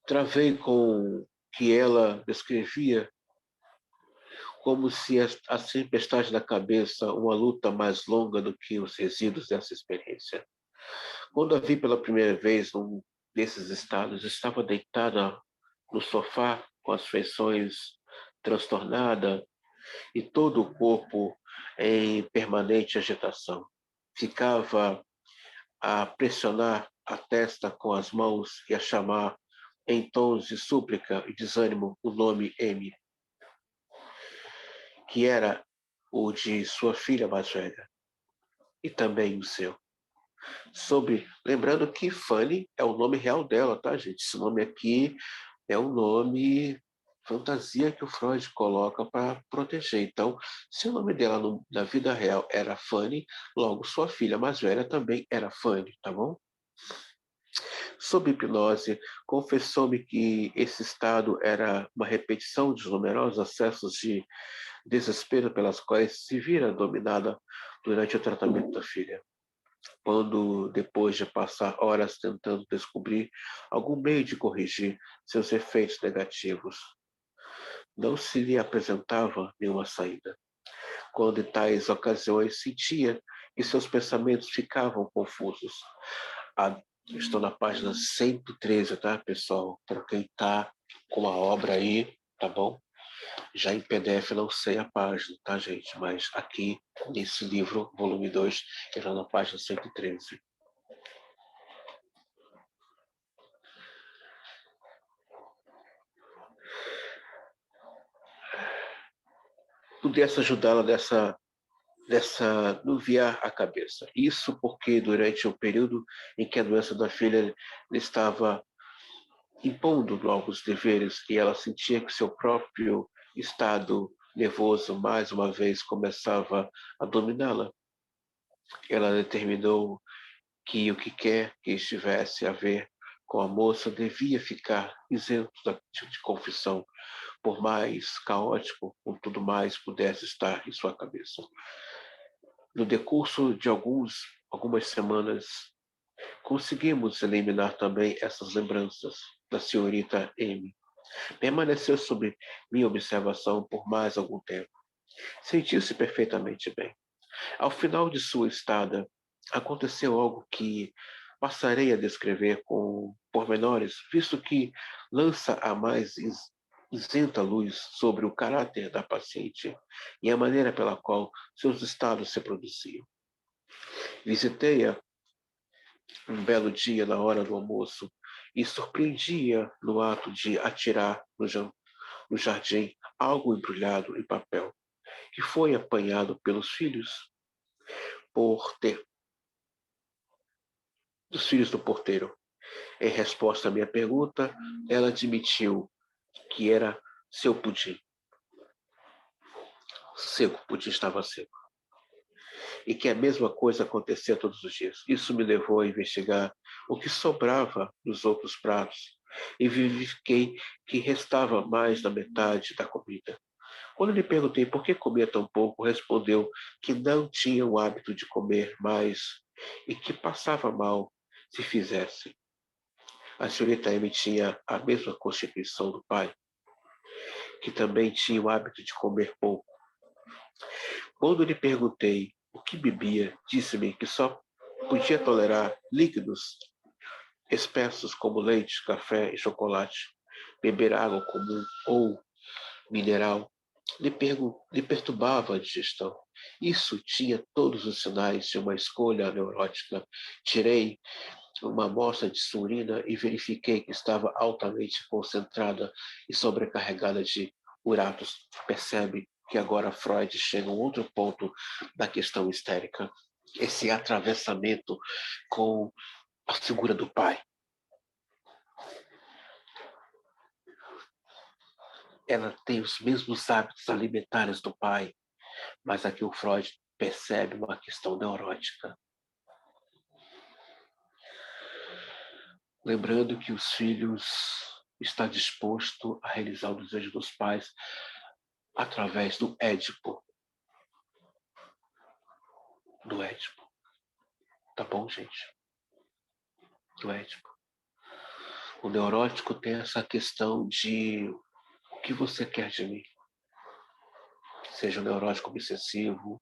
Travei com que ela descrevia como se a tempestade da cabeça, uma luta mais longa do que os resíduos dessa experiência. Quando a vi pela primeira vez num desses estados, estava deitada no sofá com as feições transtornadas e todo o corpo em permanente agitação. Ficava a pressionar a testa com as mãos e a chamar em tons de súplica e desânimo o nome M, que era o de sua filha mais velha, e também o seu. Lembrando que Fanny é o nome real dela, tá, gente? Esse nome aqui é um nome fantasia que o Freud coloca para proteger. Então, se o nome dela na vida real era Fanny, logo sua filha mais velha também era Fanny, tá bom? Sob hipnose, confessou-me que esse estado era uma repetição dos numerosos acessos de desespero pelas quais se vira dominada durante o tratamento da filha. Quando, depois de passar horas tentando descobrir algum meio de corrigir seus efeitos negativos, não se lhe apresentava nenhuma saída. Quando em tais ocasiões sentia que seus pensamentos ficavam confusos. Estou na página 113, tá, pessoal? Para quem está com a obra aí, tá bom? Já em PDF não sei a página, tá, gente? Mas aqui, nesse livro, volume 2, eu já na página 113. pudesse ajudá-la dessa nuviar a cabeça. Isso porque durante o período em que a doença da filha lhe estava impondo novos deveres e ela sentia que seu próprio estado nervoso mais uma vez começava a dominá-la. Ela determinou que o que quer que estivesse a ver com a moça devia ficar isento de confissão, por mais caótico ou tudo mais pudesse estar em sua cabeça. No decurso de algumas semanas, conseguimos eliminar também essas lembranças da senhorita M. Permaneceu sob minha observação por mais algum tempo. Sentiu-se perfeitamente bem. Ao final de sua estada, aconteceu algo que passarei a descrever com pormenores, visto que lança a mais isenta luz sobre o caráter da paciente e a maneira pela qual seus estados se produziam. Visitei-a um belo dia na hora do almoço e surpreendia no ato de atirar no jardim algo embrulhado em papel, que foi apanhado pelos filhos dos filhos do porteiro. Em resposta à minha pergunta, ela admitiu que era seu pudim. Seco, o pudim estava seco. E que a mesma coisa acontecia todos os dias. Isso me levou a investigar o que sobrava dos outros pratos e verifiquei que restava mais da metade da comida. Quando lhe perguntei por que comia tão pouco, respondeu que não tinha o hábito de comer mais e que passava mal se fizesse. A senhorita M tinha a mesma constituição do pai, que também tinha o hábito de comer pouco. Quando lhe perguntei o que bebia, disse-me que só podia tolerar líquidos espessos como leite, café e chocolate. Beber água comum ou mineral lhe perturbava a digestão. Isso tinha todos os sinais de uma escolha neurótica. Tirei uma amostra de sua urina e verifiquei que estava altamente concentrada e sobrecarregada de uratos. Percebe que agora Freud chega a um outro ponto da questão histérica. Esse atravessamento com a figura do pai. Ela tem os mesmos hábitos alimentares do pai, mas aqui o Freud percebe uma questão neurótica. Lembrando que os filhos estão dispostos a realizar o desejo dos pais através do Édipo. Do Édipo. Tá bom, gente? Do Édipo. O neurótico tem essa questão de o que você quer de mim. Seja o neurótico obsessivo,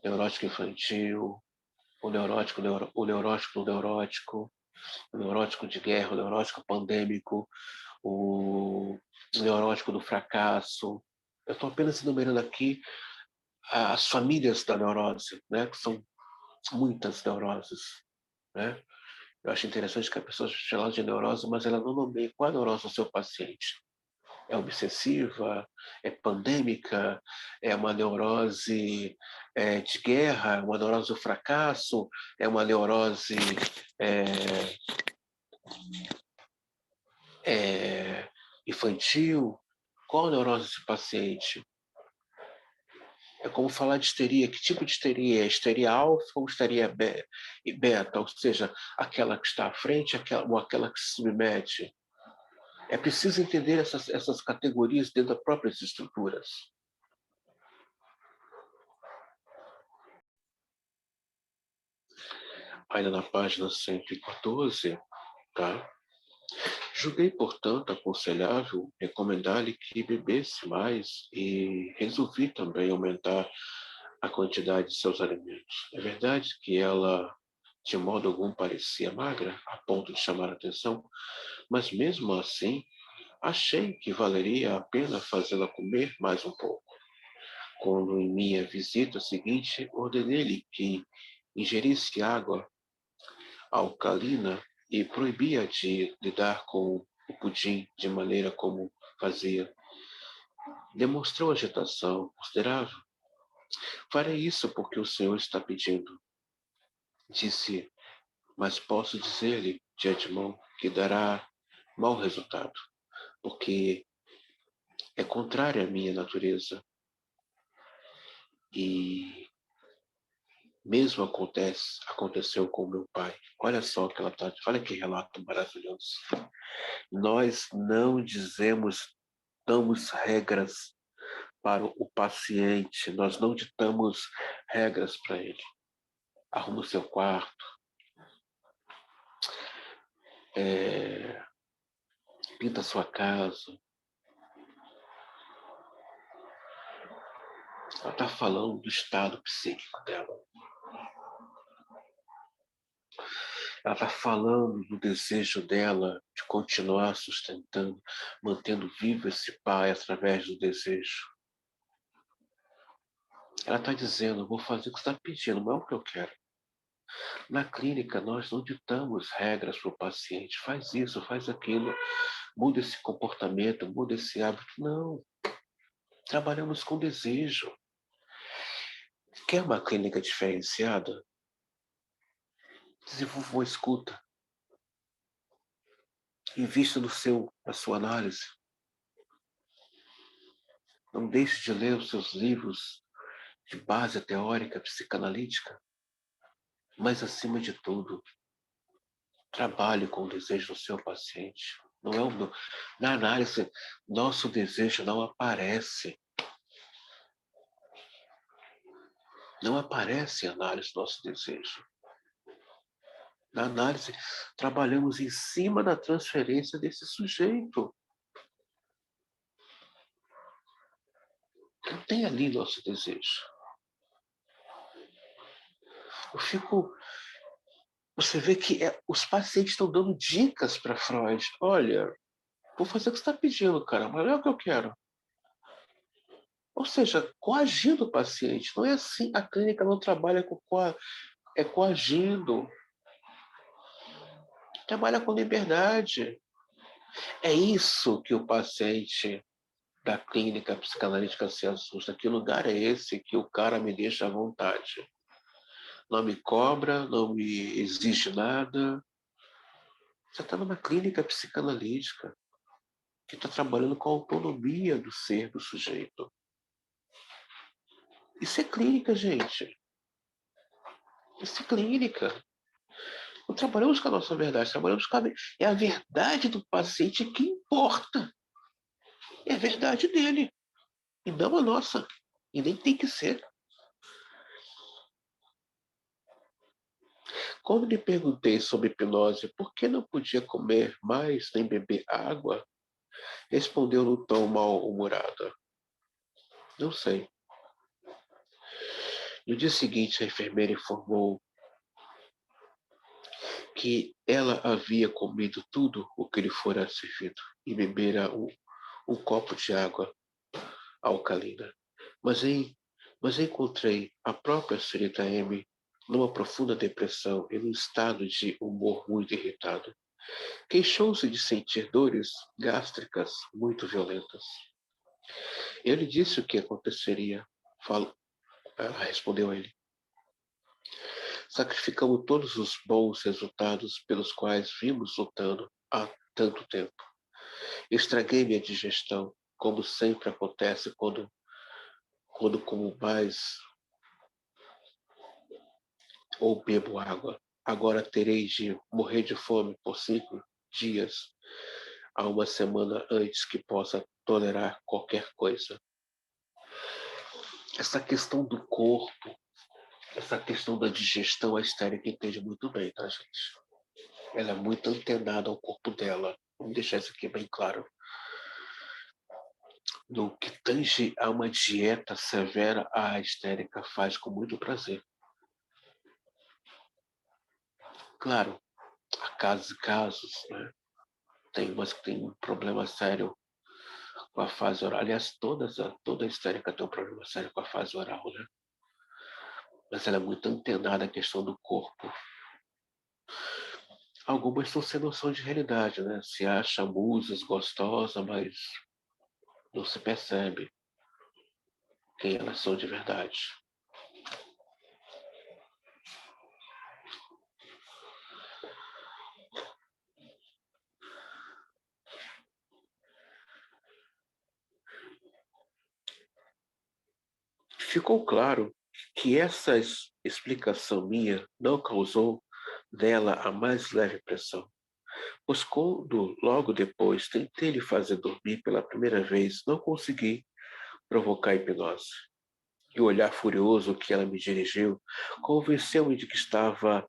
neurótico infantil, o neurótico de guerra, o neurótico pandêmico, o neurótico do fracasso. Eu estou apenas enumerando aqui as famílias da neurose, né, que são muitas neuroses. Né? Eu acho interessante que a pessoa chama de neurose, mas ela não nomeia qual é a neurose do seu paciente. É obsessiva, é pandêmica, é uma neurose de guerra, é uma neurose do fracasso, é uma neurose infantil. Qual a neurose desse paciente? É como falar de histeria. Que tipo de histeria? Histeria alfa ou histeria beta? Ou seja, aquela que está à frente ou aquela que se submete? É preciso entender essas categorias dentro das próprias estruturas. Ainda na página 114, tá? Julguei, portanto, aconselhável recomendar-lhe que bebesse mais e resolvi também aumentar a quantidade de seus alimentos. É verdade que ela, de modo algum, parecia magra, a ponto de chamar a atenção, mas mesmo assim, achei que valeria a pena fazê-la comer mais um pouco. Quando, em minha visita seguinte, ordenei-lhe que ingerisse água alcalina e proibia de lidar com o pudim de maneira como fazia. demonstrou agitação considerável. Farei isso porque o Senhor está pedindo. Disse, mas posso dizer-lhe de antemão que dará mau resultado, porque é contrário à minha natureza. E mesmo aconteceu com meu pai. Olha só que ela tá, olha que relato maravilhoso. Nós não damos regras para o paciente, nós não ditamos regras para ele. Arruma o seu quarto, pinta a sua casa. Ela está falando do estado psíquico dela. Ela está falando do desejo dela de continuar sustentando, mantendo vivo esse pai através do desejo. Ela está dizendo, vou fazer o que você está pedindo, não é o que eu quero. Na clínica, nós não ditamos regras para o paciente. Faz isso, faz aquilo, muda esse comportamento, muda esse hábito. Não. Trabalhamos com desejo. Quer uma clínica diferenciada? Desenvolva uma escuta. Invista na sua análise. Não deixe de ler os seus livros de base teórica, psicanalítica. Mas, acima de tudo, trabalhe com o desejo do seu paciente. Não é o meu. Na análise, nosso desejo não aparece. Não aparece em análise nosso desejo. Na análise, trabalhamos em cima da transferência desse sujeito. Não tem ali nosso desejo. Você vê que os pacientes estão dando dicas para Freud. Olha, vou fazer o que você está pedindo, cara, mas não é o que eu quero. Ou seja, coagindo o paciente. Não é assim, a clínica não trabalha é coagindo. Trabalha com liberdade. É isso que o paciente da clínica psicanalítica se assusta. Que lugar é esse que o cara me deixa à vontade? Não me cobra, não me exige nada. Você está numa clínica psicanalítica que está trabalhando com a autonomia do ser do sujeito. Isso é clínica, gente. Isso é clínica. Não trabalhamos com a nossa verdade, trabalhamos com é a verdade do paciente que importa. É a verdade dele, e não a nossa. E nem tem que ser. Quando lhe perguntei sobre hipnose, por que não podia comer mais nem beber água, respondeu num tom mal-humorado. Não sei. No dia seguinte, a enfermeira informou que ela havia comido tudo o que lhe fora servido e bebera um copo de água alcalina. Mas, mas encontrei a própria senhorita M numa profunda depressão e num estado de humor muito irritado. Queixou-se de sentir dores gástricas muito violentas. Eu lhe disse o que aconteceria, ela respondeu a ele. Sacrificamos todos os bons resultados pelos quais vimos lutando há tanto tempo. Estraguei minha digestão, como sempre acontece quando como mais ou bebo água. Agora terei de morrer de fome por 5 dias a uma semana antes que possa tolerar qualquer coisa. Essa questão do corpo, essa questão da digestão, a histérica entende muito bem, tá, gente? Ela é muito antenada ao corpo dela. Vamos deixar isso aqui bem claro. No que tange a uma dieta severa, a histérica faz com muito prazer. Claro, há casos e casos, né? Tem umas que tem um problema sério com a fase oral. Aliás, toda a histérica tem um problema sério com a fase oral, né? Mas ela é muito antenada à questão do corpo. Algumas são sem noção de realidade, né? Se acha musas, gostosa, mas não se percebe. quem elas são de verdade. Ficou claro que essa explicação minha não causou nela a mais leve pressão, pois quando logo depois tentei lhe fazer dormir pela primeira vez, não consegui provocar hipnose. E o olhar furioso que ela me dirigiu convenceu-me de que estava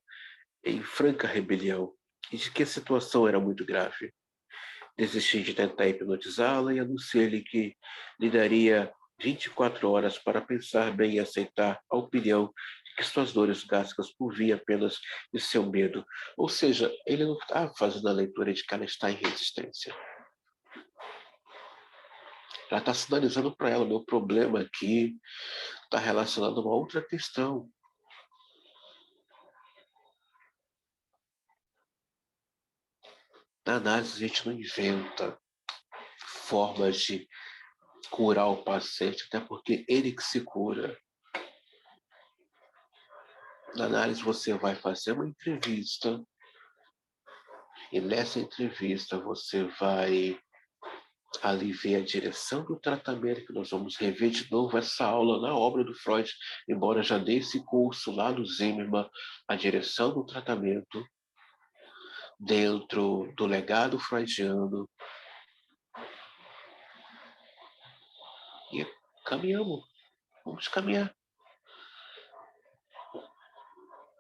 em franca rebelião e de que a situação era muito grave. Desisti de tentar hipnotizá-la e anunciei-lhe que lhe daria 24 horas para pensar bem e aceitar a opinião de que suas dores gástricas provinham apenas de seu medo. Ou seja, ele não está fazendo a leitura de que ela está em resistência. Ela está sinalizando para ela: o meu problema aqui está relacionado a uma outra questão. Na análise, a gente não inventa formas de curar o paciente, até porque ele que se cura. Na análise, você vai fazer uma entrevista e nessa entrevista você vai ali ver a direção do tratamento, que nós vamos rever de novo essa aula na obra do Freud, embora já dei esse curso lá no Zimmermann, a direção do tratamento dentro do legado freudiano. E caminhamos, vamos caminhar,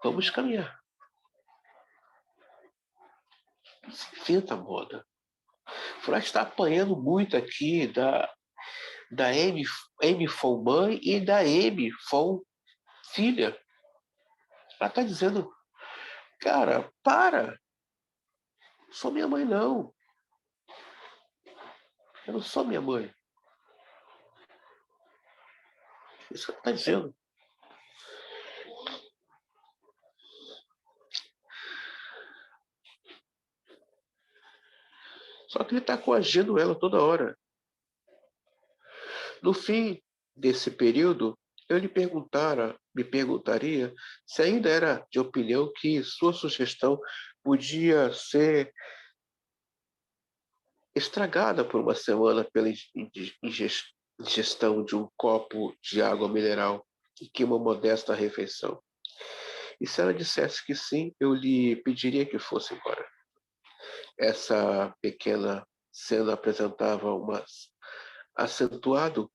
vamos caminhar. Finta a moda. Freud está apanhando muito aqui da M for mãe e da M for filha. Ela está dizendo: cara, para, não sou minha mãe não. Eu não sou minha mãe. Isso que ela está dizendo. Só que ele está coagindo ela toda hora. No fim desse período, eu me perguntaria se ainda era de opinião que sua sugestão podia ser estragada por uma semana pela ingestão de um copo de água mineral e que uma modesta refeição. E se ela dissesse que sim, eu lhe pediria que fosse embora. Essa pequena cena apresentava um acentuado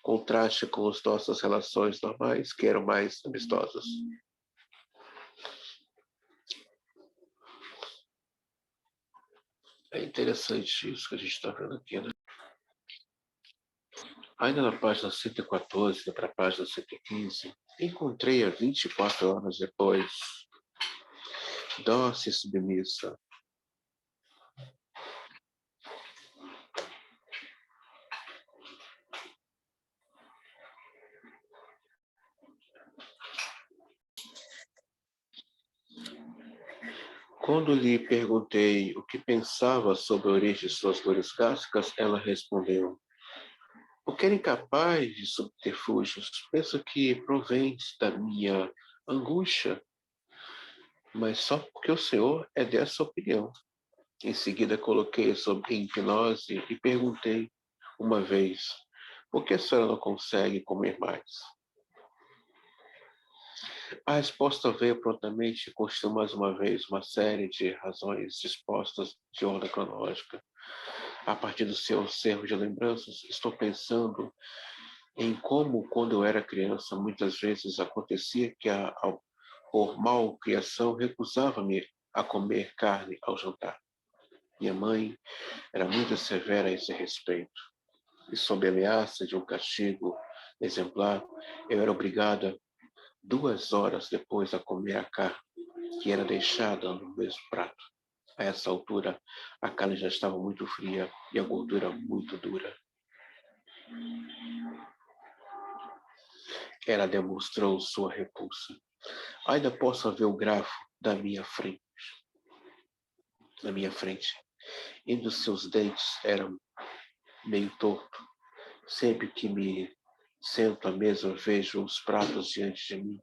contraste com as nossas relações normais, que eram mais amistosas. É interessante isso que a gente está vendo aqui, né? Ainda na página 114, para a página 115, encontrei a 24 horas depois, dócil e submissa. Quando lhe perguntei o que pensava sobre a origem de suas dores gástricas, ela respondeu: porque incapaz de subterfúgios, penso que provém da minha angústia, mas só porque o senhor é dessa opinião. Em seguida, coloquei sobre hipnose e perguntei uma vez: por que a senhora não consegue comer mais? A resposta veio prontamente e constituiu mais uma vez uma série de razões dispostas de ordem cronológica. A partir do seu acervo de lembranças, estou pensando em como, quando eu era criança, muitas vezes acontecia que, por malcriação, recusava-me a comer carne ao jantar. Minha mãe era muito severa a esse respeito, e sob a ameaça de um castigo exemplar, eu era obrigada 2 horas depois a comer a carne, que era deixada no mesmo prato. A essa altura, a carne já estava muito fria e a gordura muito dura. Ela demonstrou sua repulsa. Ainda posso ver o grafo na minha frente. E dos seus dentes era meio torto. Sempre que me Sento à mesa, vejo os pratos diante de mim,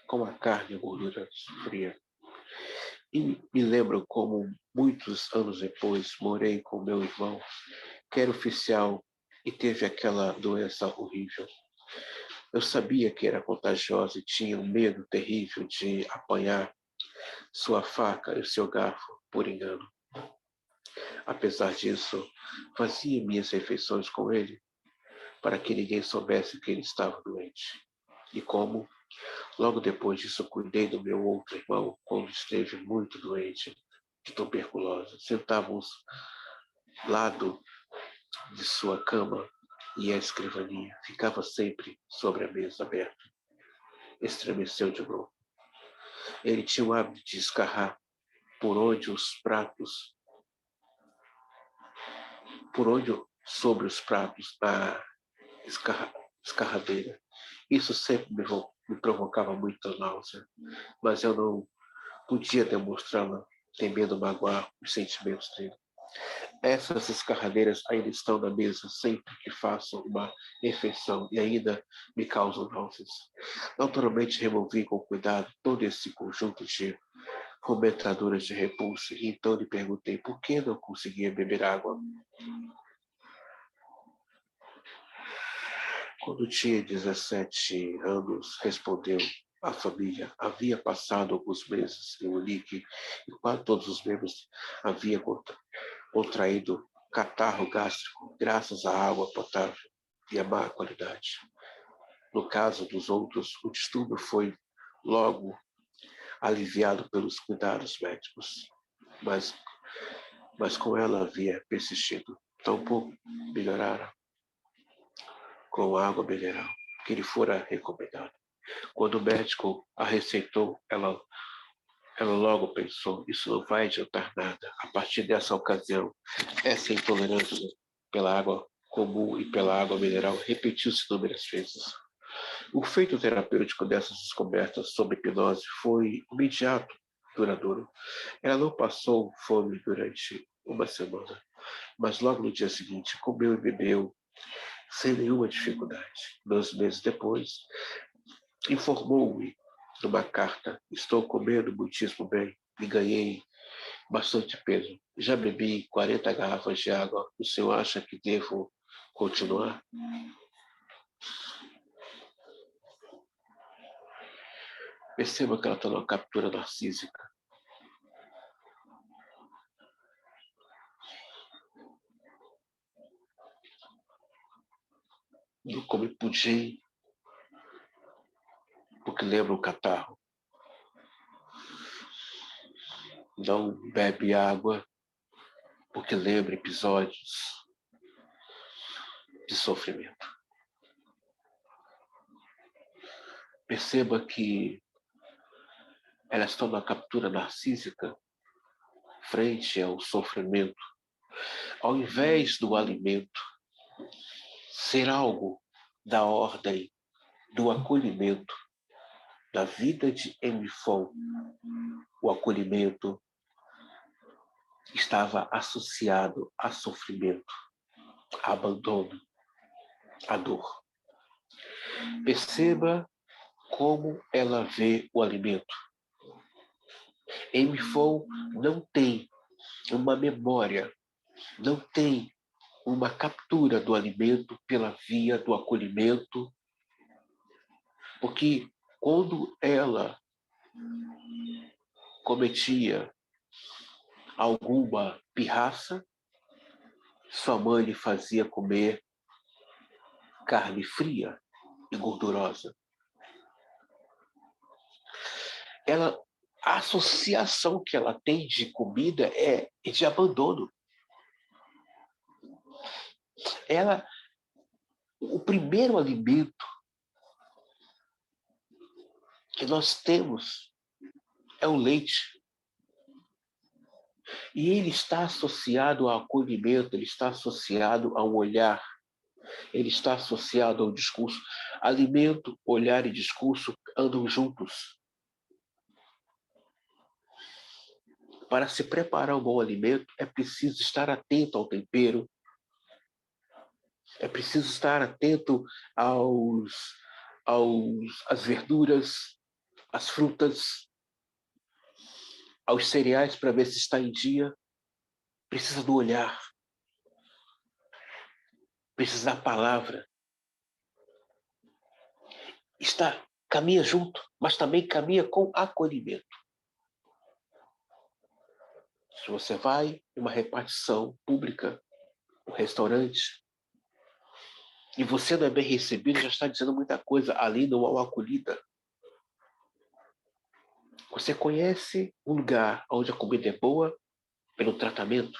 com a carne e a gordura fria. E me lembro como, muitos anos depois, morei com meu irmão, que era oficial e teve aquela doença horrível. Eu sabia que era contagiosa e tinha um medo terrível de apanhar sua faca e seu garfo por engano. Apesar disso, fazia minhas refeições com ele, para que ninguém soubesse que ele estava doente. E como, logo depois disso, cuidei do meu outro irmão quando esteve muito doente de tuberculose. Sentávamos ao lado de sua cama e a escrivaninha ficava sempre sobre a mesa aberta. Estremeceu de novo. Ele tinha o hábito de escarrar por onde os pratos, sobre os pratos, na escarradeira. Isso sempre me provocava muita náusea, mas eu não podia demonstrá-la, temendo magoar os sentimentos dele. Essas escarradeiras ainda estão na mesa sempre que faço uma refeição e ainda me causam náuseas. Naturalmente removi com cuidado todo esse conjunto de fomentadoras de repulsa e então lhe perguntei por que não conseguia beber água. Quando tinha 17 anos, respondeu a família, havia passado alguns meses em Munique e quase todos os membros haviam contraído catarro gástrico graças à água potável e à má qualidade. No caso dos outros, o distúrbio foi logo aliviado pelos cuidados médicos, mas com ela havia persistido. Tampouco melhorara com água mineral, que lhe fora recomendado. Quando o médico a receitou, ela logo pensou, isso não vai adiantar nada. A partir dessa ocasião, essa intolerância pela água comum e pela água mineral repetiu-se inúmeras vezes. O efeito terapêutico dessas descobertas sob hipnose foi imediato, duradouro. Ela não passou fome durante uma semana, mas logo no dia seguinte comeu e bebeu sem nenhuma dificuldade. 2 meses depois, informou-me numa carta: estou comendo muitíssimo bem e ganhei bastante peso. Já bebi 40 garrafas de água. O senhor acha que devo continuar? Perceba que ela está numa captura narcísica. Não come pudim, porque lembra o catarro. Não bebe água, porque lembra episódios de sofrimento. Perceba que elas estão na captura narcísica frente ao sofrimento. Ao invés do alimento ser algo da ordem do acolhimento da vida de Emifon, o acolhimento estava associado a sofrimento, a abandono, a dor. Perceba como ela vê o alimento. Emifon não tem uma memória, não tem uma captura do alimento pela via do acolhimento, porque quando ela cometia alguma pirraça, sua mãe lhe fazia comer carne fria e gordurosa. A associação que ela tem de comida é de abandono. O primeiro alimento que nós temos é o leite. E ele está associado ao acolhimento, ele está associado ao olhar, ele está associado ao discurso. Alimento, olhar e discurso andam juntos. Para se preparar um bom alimento, é preciso estar atento ao tempero, É preciso estar atento às verduras, às frutas, aos cereais para ver se está em dia. Precisa do olhar, precisa da palavra. Caminha junto, mas também caminha com acolhimento. Se você vai em uma repartição pública, um restaurante, e você não é bem recebido, já está dizendo muita coisa. Ali não há uma acolhida. Você conhece um lugar onde a comida é boa pelo tratamento,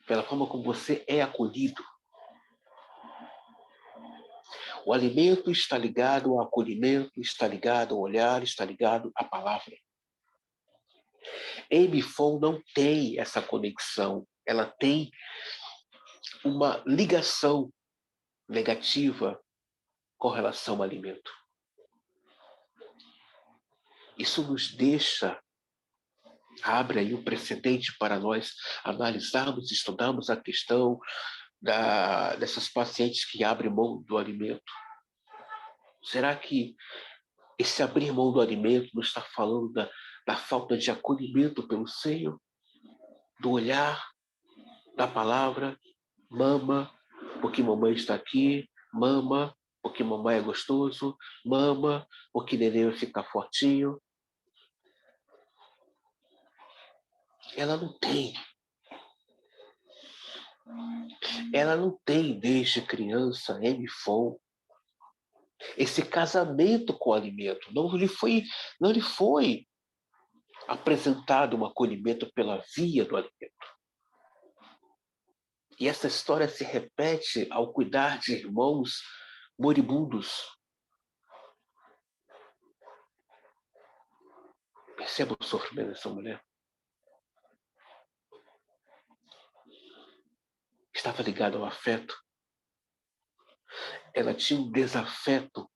pela forma como você é acolhido. O alimento está ligado ao acolhimento, está ligado ao olhar, está ligado à palavra. Amy Fong não tem essa conexão. Ela tem uma ligação negativa com relação ao alimento. Isso nos abre aí um precedente para nós analisarmos, estudarmos a questão dessas pacientes que abrem mão do alimento. Será que esse abrir mão do alimento não está falando da falta de acolhimento pelo seio, do olhar, da palavra? Mama, porque mamãe está aqui. Mama, porque mamãe é gostoso. Mama, porque neném vai ficar fortinho. Ela não tem. Ela não tem, desde criança, Amy Fong, esse casamento com o alimento. Não lhe foi apresentado um acolhimento pela via do alimento. E essa história se repete ao cuidar de irmãos moribundos. Perceba o sofrimento dessa mulher. Estava ligado ao afeto. Ela tinha um desafeto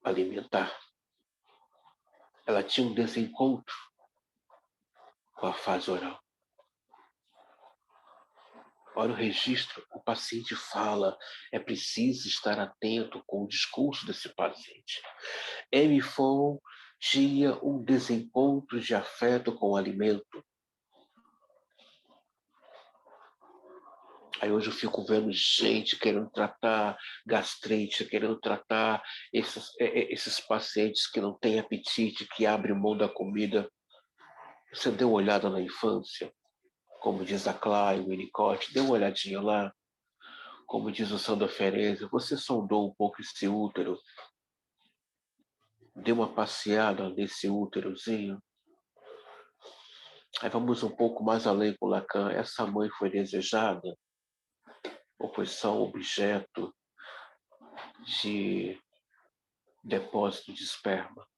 alimentar. Ela tinha um desencontro com a fase oral. Olha o registro, o paciente fala, é preciso estar atento com o discurso desse paciente. Amy Fong tinha um desencontro de afeto com o alimento. Aí hoje eu fico vendo gente querendo tratar gastrite, querendo tratar esses pacientes que não têm apetite, que abrem mão da comida. Você deu uma olhada na infância? Como diz a Clay, o Winnicott, dê uma olhadinha lá. Como diz o Sandro Ferenczi, você sondou um pouco esse útero? Dê uma passeada nesse úterozinho? Aí vamos um pouco mais além com Lacan. Essa mãe foi desejada? Ou foi só um objeto de depósito de esperma?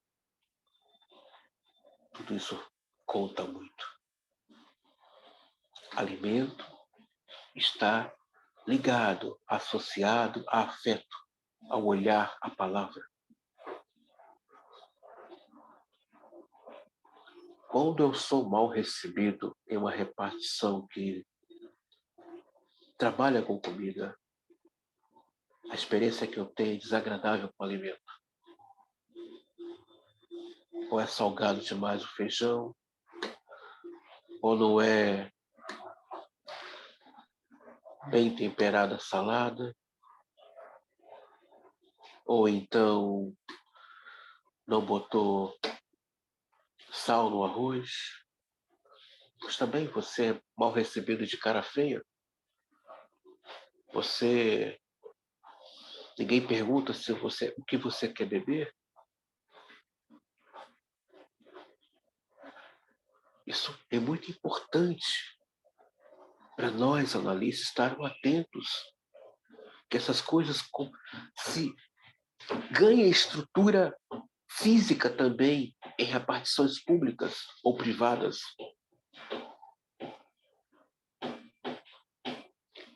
Tudo isso conta muito. Alimento está ligado, associado a afeto, ao olhar, à palavra. Quando eu sou mal recebido em uma repartição que trabalha com comida, a experiência que eu tenho é desagradável com o alimento. Ou é salgado demais o feijão, ou não é bem temperada a salada, ou então não botou sal no arroz. Mas também você é mal recebido de cara feia. Ninguém pergunta o que você quer beber. Isso é muito importante para nós, analistas, estarmos atentos. Que essas coisas se ganhem estrutura física também em repartições públicas ou privadas.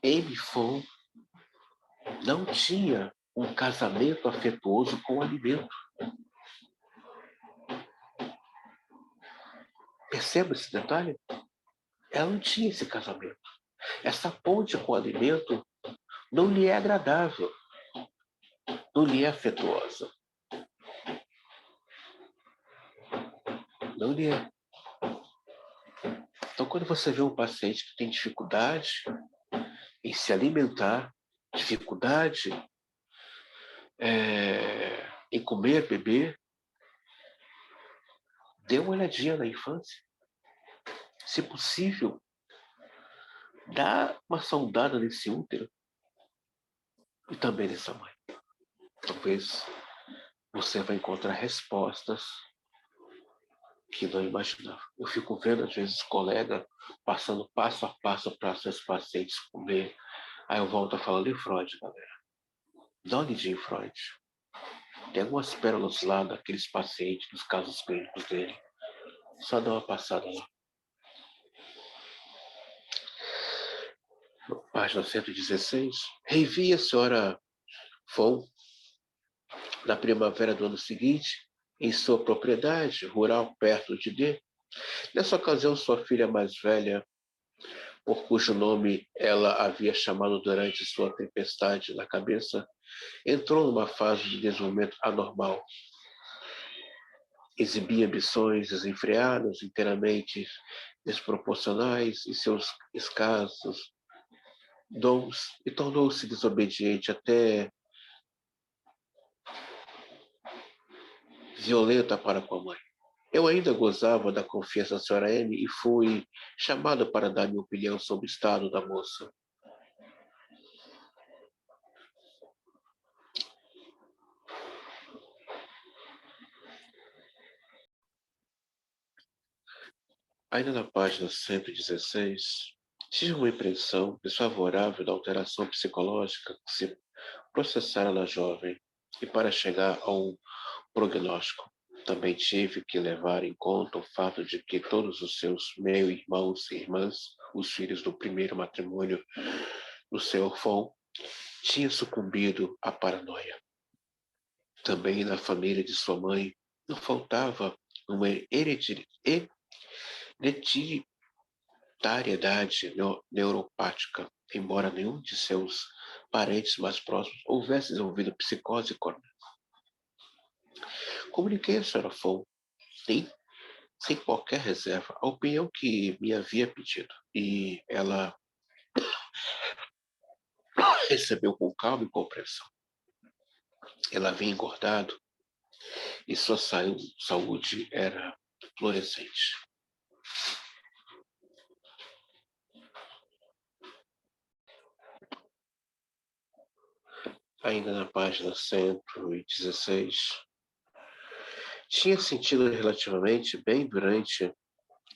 Amy Fong não tinha um casamento afetuoso com o alimento. Perceba esse detalhe? Ela não tinha esse casamento. Essa ponte com o alimento não lhe é agradável, não lhe é afetuosa. Não lhe é. Então, quando você vê um paciente que tem dificuldade em se alimentar, dificuldade em comer, beber, dê uma olhadinha na infância. Se possível, dá uma sondada nesse útero e também nessa mãe. Talvez você vai encontrar respostas que não imaginava. Eu fico vendo, às vezes, colega passando passo a passo para seus pacientes comer. Aí eu volto a falar de Freud, galera. Dá uma olhadinha em Freud. Tem algumas pérolas lá daqueles pacientes, dos casos clínicos dele. Só dá uma passada lá. Página 116. Revi a senhora Von na primavera do ano seguinte, em sua propriedade rural perto de D. Nessa ocasião, sua filha mais velha, por cujo nome ela havia chamado durante sua tempestade na cabeça, entrou numa fase de desenvolvimento anormal. Exibia ambições desenfreadas, inteiramente desproporcionais em seus escassos dons e tornou-se desobediente, até violenta para com a mãe. Eu ainda gozava da confiança da senhora M e fui chamado para dar minha opinião sobre o estado da moça. Ainda na página 116, tive uma impressão desfavorável da alteração psicológica que se processara na jovem e para chegar a um prognóstico. Também tive que levar em conta o fato de que todos os seus meio-irmãos e irmãs, os filhos do primeiro matrimônio do seu orfão, tinham sucumbido à paranoia. Também na família de sua mãe não faltava uma hereditariedade neuropática, embora nenhum de seus parentes mais próximos houvesse desenvolvido psicose coronel. Comuniquei a senhora Fon, sem qualquer reserva, a opinião que me havia pedido, e ela recebeu com calma e compreensão. Ela havia engordado e sua saúde era florescente. Ainda na página 116, tinha sentido relativamente bem durante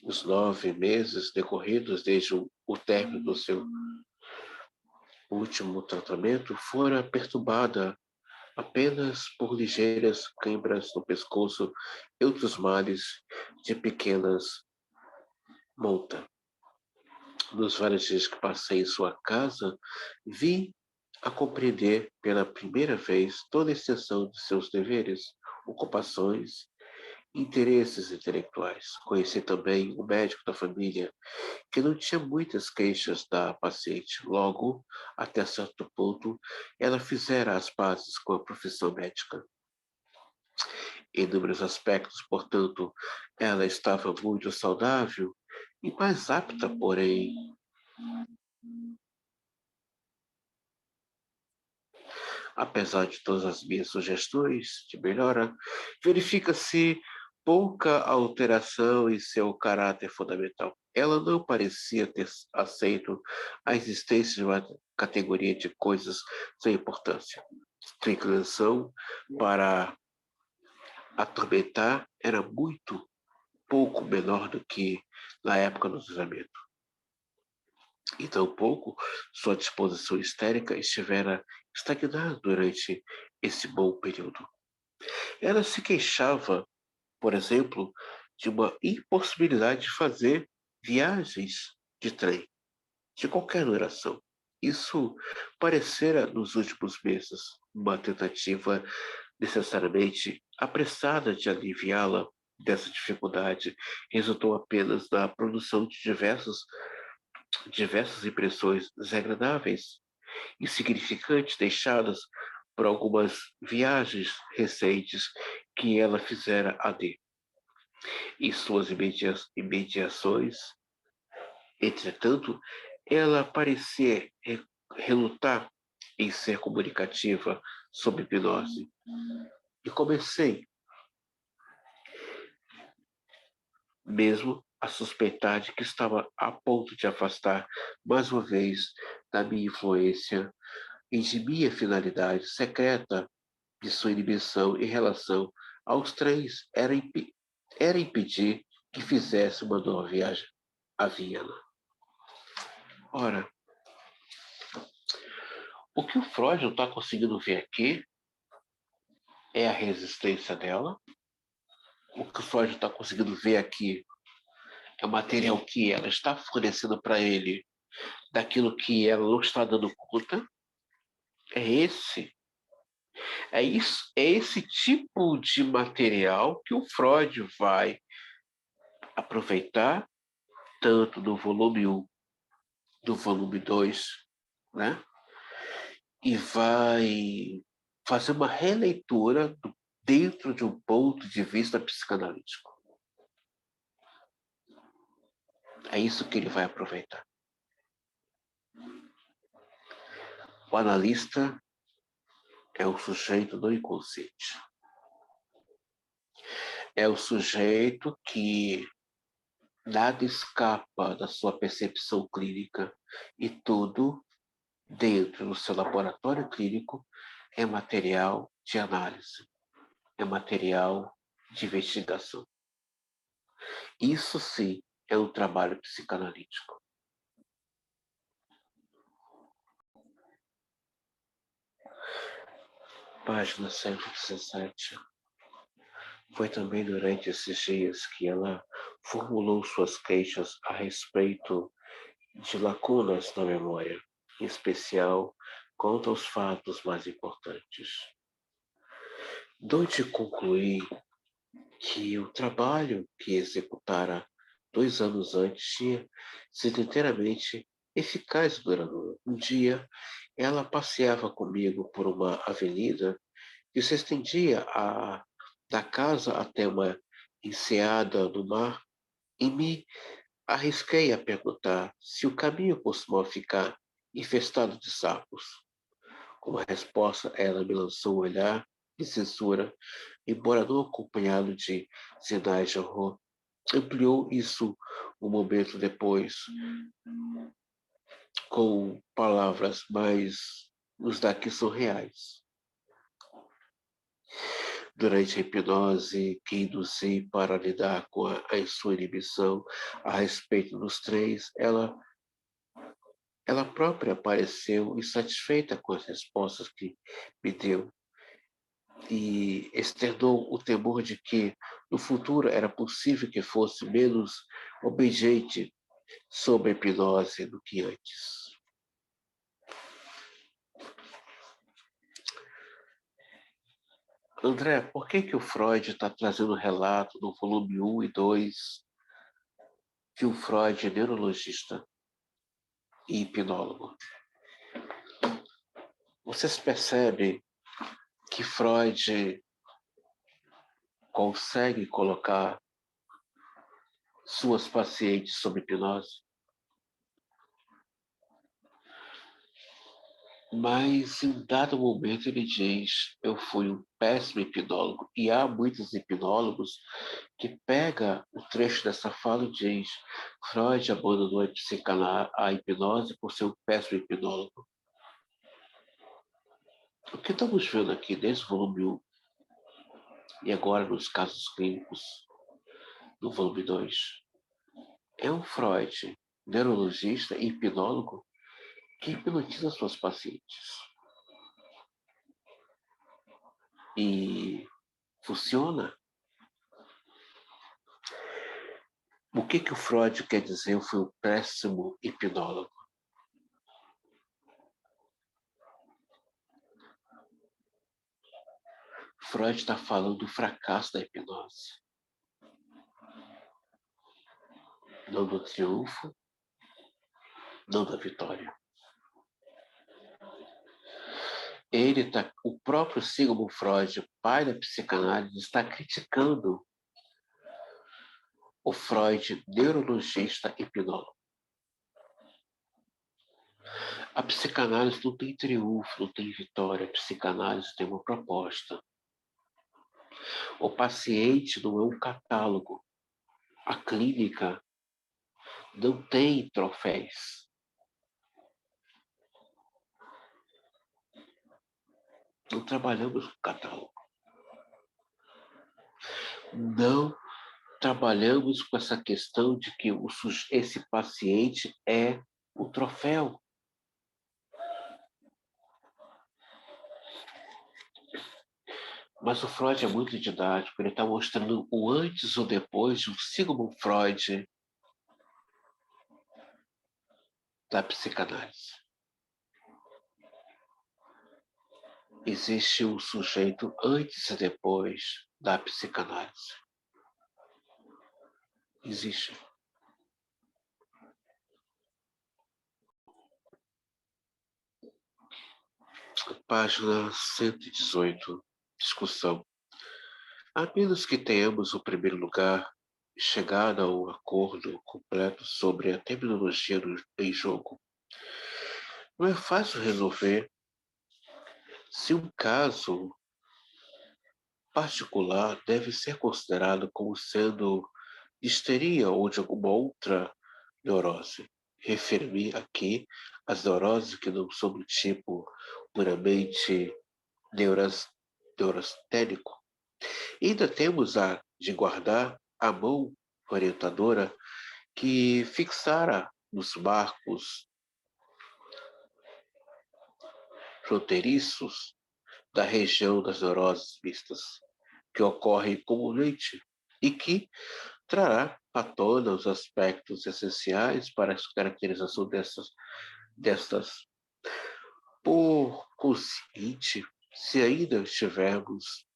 os 9 meses decorridos desde o término do seu último tratamento, fora perturbada apenas por ligeiras câimbras no pescoço e outros males de pequenas monta. Nos vários dias que passei em sua casa, vi a compreender pela primeira vez toda a extensão de seus deveres, ocupações, interesses intelectuais. Conheci também o médico da família, que não tinha muitas queixas da paciente. Logo, até certo ponto, ela fizera as pazes com a profissão médica. Em inúmeros aspectos, portanto, ela estava muito saudável e mais apta, porém, apesar de todas as minhas sugestões de melhora, verifica-se pouca alteração em seu caráter fundamental. Ela não parecia ter aceito a existência de uma categoria de coisas sem importância. Sua inclinação para atormentar era muito pouco menor do que na época do casamento. E tampouco sua disposição histérica estivera estagnada durante esse bom período. Ela se queixava, por exemplo, de uma impossibilidade de fazer viagens de trem, de qualquer duração. Isso parecera, nos últimos meses, uma tentativa necessariamente apressada de aliviá-la dessa dificuldade, resultou apenas na produção de diversos diversas impressões desagradáveis e significantes deixadas por algumas viagens recentes que ela fizera a D. Em suas imediações, entretanto, ela parecia relutar em ser comunicativa sobre hipnose. E comecei, mesmo, a suspeitar de que estava a ponto de afastar mais uma vez da minha influência e de minha finalidade secreta de sua inibição em relação aos trens era impedir que fizesse uma nova viagem a Viena. Ora, o que o Freud não está conseguindo ver aqui é a resistência dela. O que o Freud não está conseguindo ver aqui é o material que ela está fornecendo para ele daquilo que ela não está dando conta. É esse. É esse tipo de material que o Freud vai aproveitar tanto do volume 1, do volume 2, né? E vai fazer uma releitura dentro de um ponto de vista psicanalítico. É isso que ele vai aproveitar. O analista é o sujeito do inconsciente. É o sujeito que nada escapa da sua percepção clínica e tudo dentro do seu laboratório clínico é material de análise, é material de investigação. Isso sim é um trabalho psicanalítico. Página 117. Foi também durante esses dias que ela formulou suas queixas a respeito de lacunas na memória, em especial quanto aos fatos mais importantes. Dou-te concluir que o trabalho que executara 2 anos antes tinha sido inteiramente eficaz e duradouro. Um dia, ela passeava comigo por uma avenida que se estendia da casa até uma enseada no mar e me arrisquei a perguntar se o caminho costumava ficar infestado de sapos. Como resposta, ela me lançou um olhar de censura, embora não acompanhado de sinais de horror. Ampliou isso um momento depois, com palavras, mas os daqui são reais. Durante a hipnose que induzi para lidar com a sua inibição a respeito dos três, ela própria pareceu insatisfeita com as respostas que me deu e externou o temor de que no futuro era possível que fosse menos obediente sobre a hipnose do que antes. André, por que o Freud está trazendo o relato no volume 1 e 2 que o Freud é neurologista e hipnólogo? Vocês percebem que Freud consegue colocar suas pacientes sob hipnose? Mas em dado momento ele diz, eu fui um péssimo hipnólogo. E há muitos hipnólogos que pegam o trecho dessa fala e diz, Freud abandonou a hipnose por ser um péssimo hipnólogo. O que estamos vendo aqui desde o volume 1 e agora nos casos clínicos do volume 2 é um Freud, neurologista e hipnólogo que hipnotiza suas pacientes. E funciona. O que o Freud quer dizer? Eu fui um péssimo hipnólogo. Freud está falando do fracasso da hipnose, não do triunfo, não da vitória. O próprio Sigmund Freud, pai da psicanálise, está criticando o Freud, neurologista e hipnólogo. A psicanálise não tem triunfo, não tem vitória. A psicanálise tem uma proposta. O paciente não é um catálogo. A clínica não tem troféus. Não trabalhamos com catálogo. Não trabalhamos com essa questão de que esse paciente é o troféu. Mas o Freud é muito didático, ele está mostrando o antes ou depois do Sigmund Freud da psicanálise. Existe o sujeito antes e depois da psicanálise. Existe. Página 118, discussão. A menos que tenhamos, o primeiro lugar, chegado a um acordo completo sobre a terminologia em jogo, não é fácil resolver se um caso particular deve ser considerado como sendo histeria ou de alguma outra neurose. Referi-me aqui às neuroses que não são do tipo puramente neurastênico. Ainda temos a de guardar a mão orientadora que fixara nos marcos fronteiriços da região das neuroses mistas, que ocorre comumente e que trará à tona os aspectos essenciais para a caracterização destas. Por conseguinte, se ainda estivermos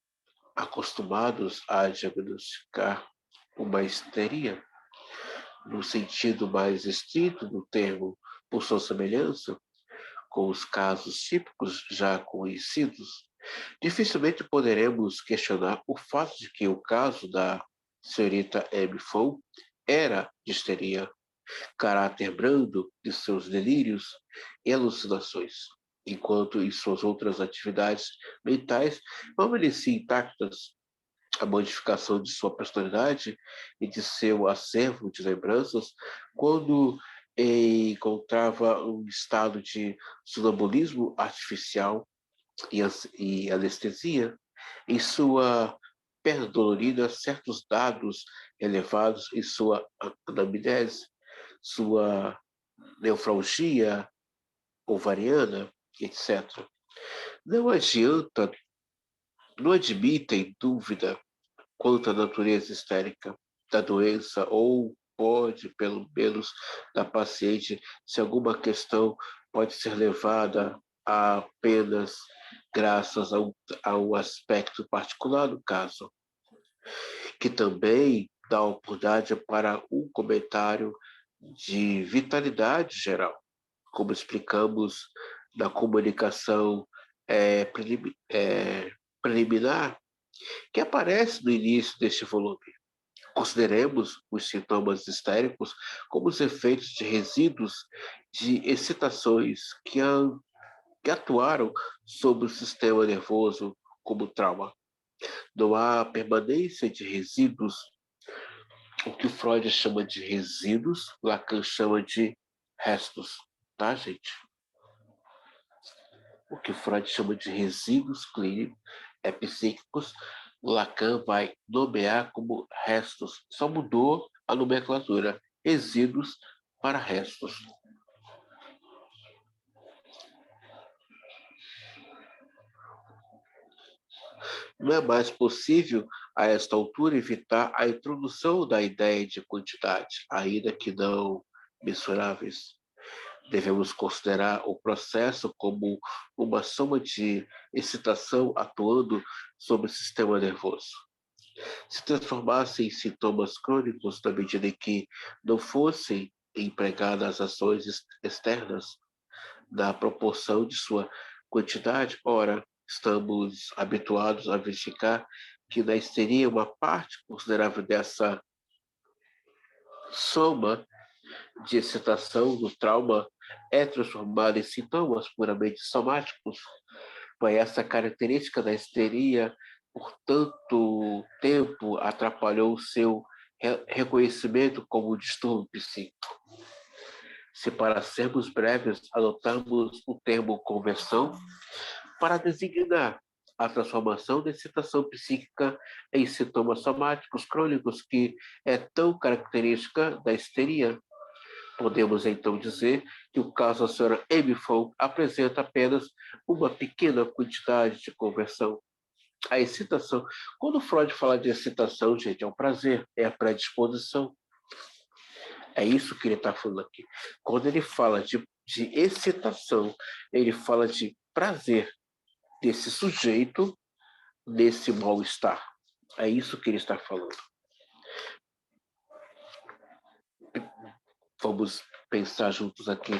acostumados a diagnosticar uma histeria, no sentido mais estrito do termo, por sua semelhança com os casos típicos já conhecidos, dificilmente poderemos questionar o fato de que o caso da senhorita M. Fon era de histeria, caráter brando de seus delírios e alucinações, enquanto em suas outras atividades mentais permaneciam intactas. A modificação de sua personalidade e de seu acervo de lembranças, quando encontrava um estado de sonambulismo artificial e anestesia, em sua perna dolorida, certos dados elevados em sua anamnese, sua nefralgia ovariana, etc. Não adianta, não admitem dúvida quanto à natureza histérica da doença ou pode, pelo menos, da paciente, se alguma questão pode ser levada a apenas graças a um aspecto particular do caso, que também dá oportunidade para um comentário de vitalidade geral, como explicamos na comunicação preliminar, que aparece no início deste volume. Consideremos os sintomas histéricos como os efeitos de resíduos de excitações que atuaram sobre o sistema nervoso como trauma. Não há permanência de resíduos, o que Freud chama de resíduos, Lacan chama de restos, tá, gente? O que Freud chama de resíduos clínicos psíquicos, Lacan vai nomear como restos. Só mudou a nomenclatura. Resíduos para restos. Não é mais possível, a esta altura, evitar a introdução da ideia de quantidade, ainda que não mensuráveis. Devemos considerar o processo como uma soma de excitação atuando sobre o sistema nervoso. Se transformassem em sintomas crônicos na medida em que não fossem empregada às ações externas na proporção de sua quantidade. Ora, estamos habituados a verificar que na histeria uma parte considerável dessa soma de excitação do trauma é transformada em sintomas puramente somáticos. Foi essa característica da histeria, por tanto tempo, atrapalhou o seu reconhecimento como distúrbio psíquico. Se, para sermos breves, adotamos o termo conversão para designar a transformação da excitação psíquica em sintomas somáticos crônicos, que é tão característica da histeria, podemos então dizer que o caso da senhora Amy Fogg apresenta apenas uma pequena quantidade de conversão. A excitação, quando Freud fala de excitação, gente, é um prazer, é a predisposição. É isso que ele está falando aqui. Quando ele fala de excitação, ele fala de prazer desse sujeito nesse mal-estar. É isso que ele está falando. Vamos pensar juntos aqui.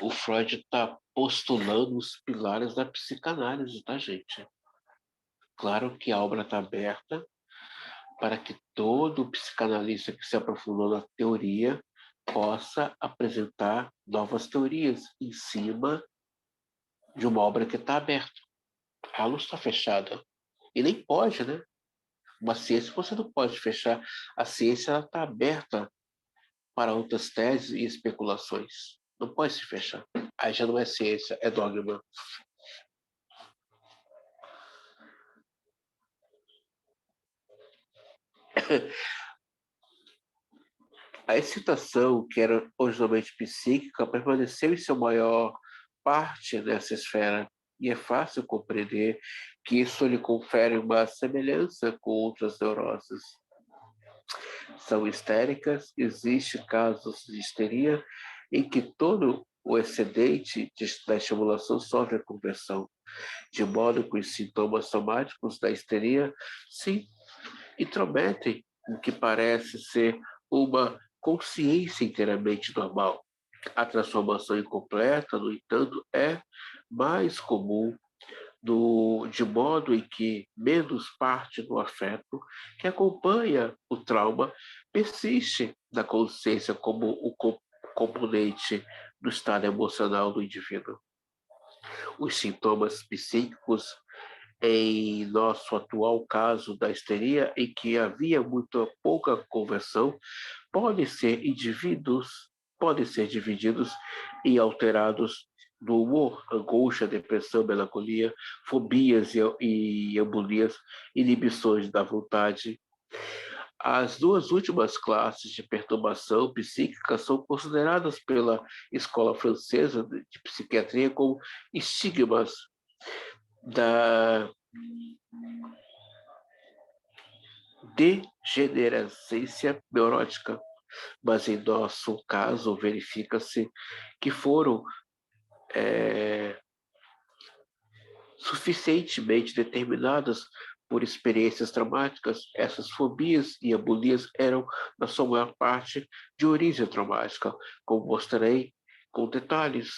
O Freud está postulando os pilares da psicanálise, tá, gente? Claro que a obra está aberta para que todo psicanalista que se aprofundou na teoria possa apresentar novas teorias em cima de uma obra que está aberta. Ela não está fechada. E nem pode, né? Uma ciência você não pode fechar. A ciência está aberta para outras teses e especulações. Não pode se fechar. Aí já não é ciência, é dogma. A excitação, que era originalmente psíquica, permaneceu em sua maior parte nessa esfera, e é fácil compreender que isso lhe confere uma semelhança com outras neuroses. São histéricas, existem casos de histeria em que todo o excedente da estimulação sofre a conversão, de modo que os sintomas somáticos da histeria se intrometem o que parece ser uma consciência inteiramente normal. A transformação incompleta, no entanto, é mais comum de modo em que menos parte do afeto que acompanha o trauma persiste na consciência como o componente do estado emocional do indivíduo. Os sintomas psíquicos em nosso atual caso da histeria, em que havia muito pouca conversão, podem ser divididos e alterados do humor, angústia, depressão, melancolia, fobias e embolias, inibições da vontade. As duas últimas classes de perturbação psíquica são consideradas pela escola francesa de psiquiatria como estigmas da degenerescência neurótica, mas em nosso caso verifica-se que foram suficientemente determinadas por experiências traumáticas. Essas fobias e embolias eram, na sua maior parte, de origem traumática, como mostrarei com detalhes.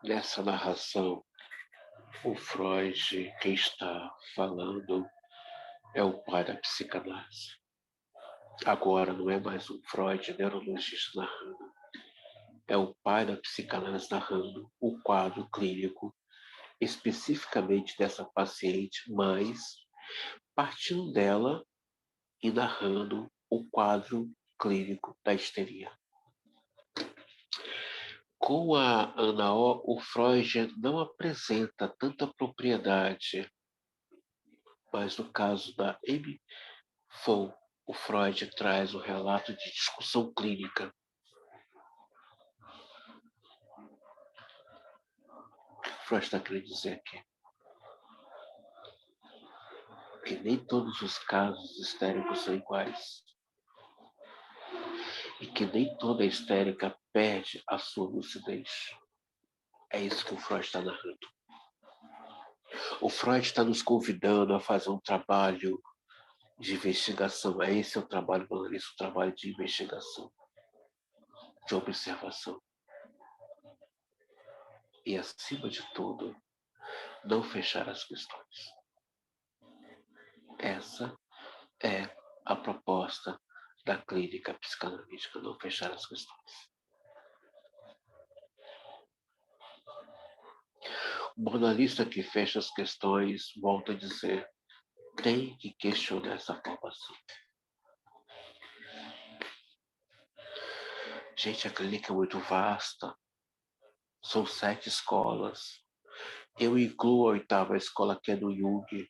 Nessa narração, o Freud, quem está falando, é o pai da psicanálise. Agora não é mais um Freud, neurologista, narrando. É o pai da psicanálise narrando o quadro clínico, especificamente dessa paciente, mas partindo dela e narrando o quadro clínico da histeria. Com a Ana O, o Freud não apresenta tanta propriedade, mas no caso da Amy Fogg, o Freud traz um relato de discussão clínica. O que Freud está querendo dizer aqui? Que nem todos os casos histéricos são iguais. E que nem toda histérica perde a sua lucidez. É isso que o Freud está narrando. O Freud está nos convidando a fazer um trabalho de investigação. Esse é o trabalho, Vanessa, o trabalho de investigação, de observação. E, acima de tudo, não fechar as questões. Essa é a proposta da clínica psicanalítica, não fechar as questões. O moralista que fecha as questões volta a dizer: tem que questionar essa formação. Gente, a clínica é muito vasta. São 7 escolas. Eu incluo a 8ª escola, que é do Jung,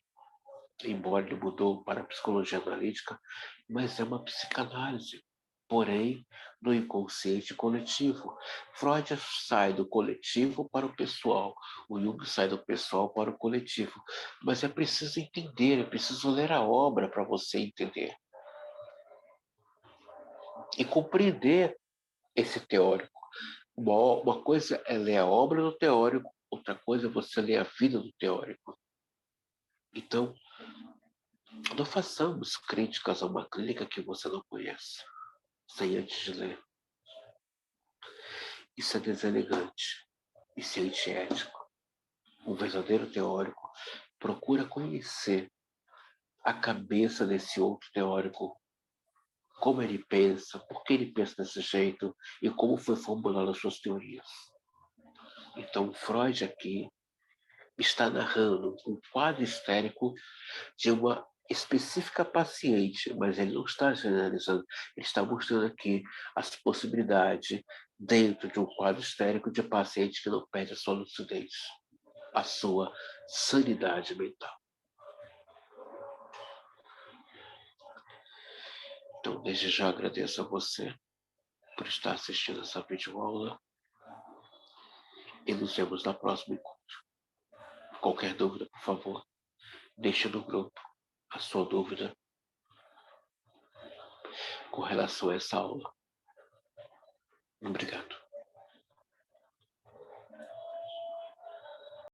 embora ele mudou para a psicologia analítica, mas é uma psicanálise, porém no inconsciente coletivo. Freud sai do coletivo para o pessoal, o Jung sai do pessoal para o coletivo, mas é preciso entender, é preciso ler a obra para você entender e compreender esse teórico. Uma coisa é ler a obra do teórico, outra coisa é você ler a vida do teórico. Então, não façamos críticas a uma clínica que você não conhece, sem antes de ler. Isso é deselegante, isso é antiético. Um verdadeiro teórico procura conhecer a cabeça desse outro teórico, como ele pensa, por que ele pensa desse jeito e como foi formulado as suas teorias. Então, Freud aqui está narrando um quadro histérico de uma específica paciente, mas ele não está generalizando, ele está mostrando aqui as possibilidades dentro de um quadro histérico de paciente que não perde a sua lucidez, a sua sanidade mental. Então, desde já agradeço a você por estar assistindo essa videoaula e nos vemos na próxima encontro. Qualquer dúvida, por favor, deixe no grupo a sua dúvida com relação a essa aula. Obrigado.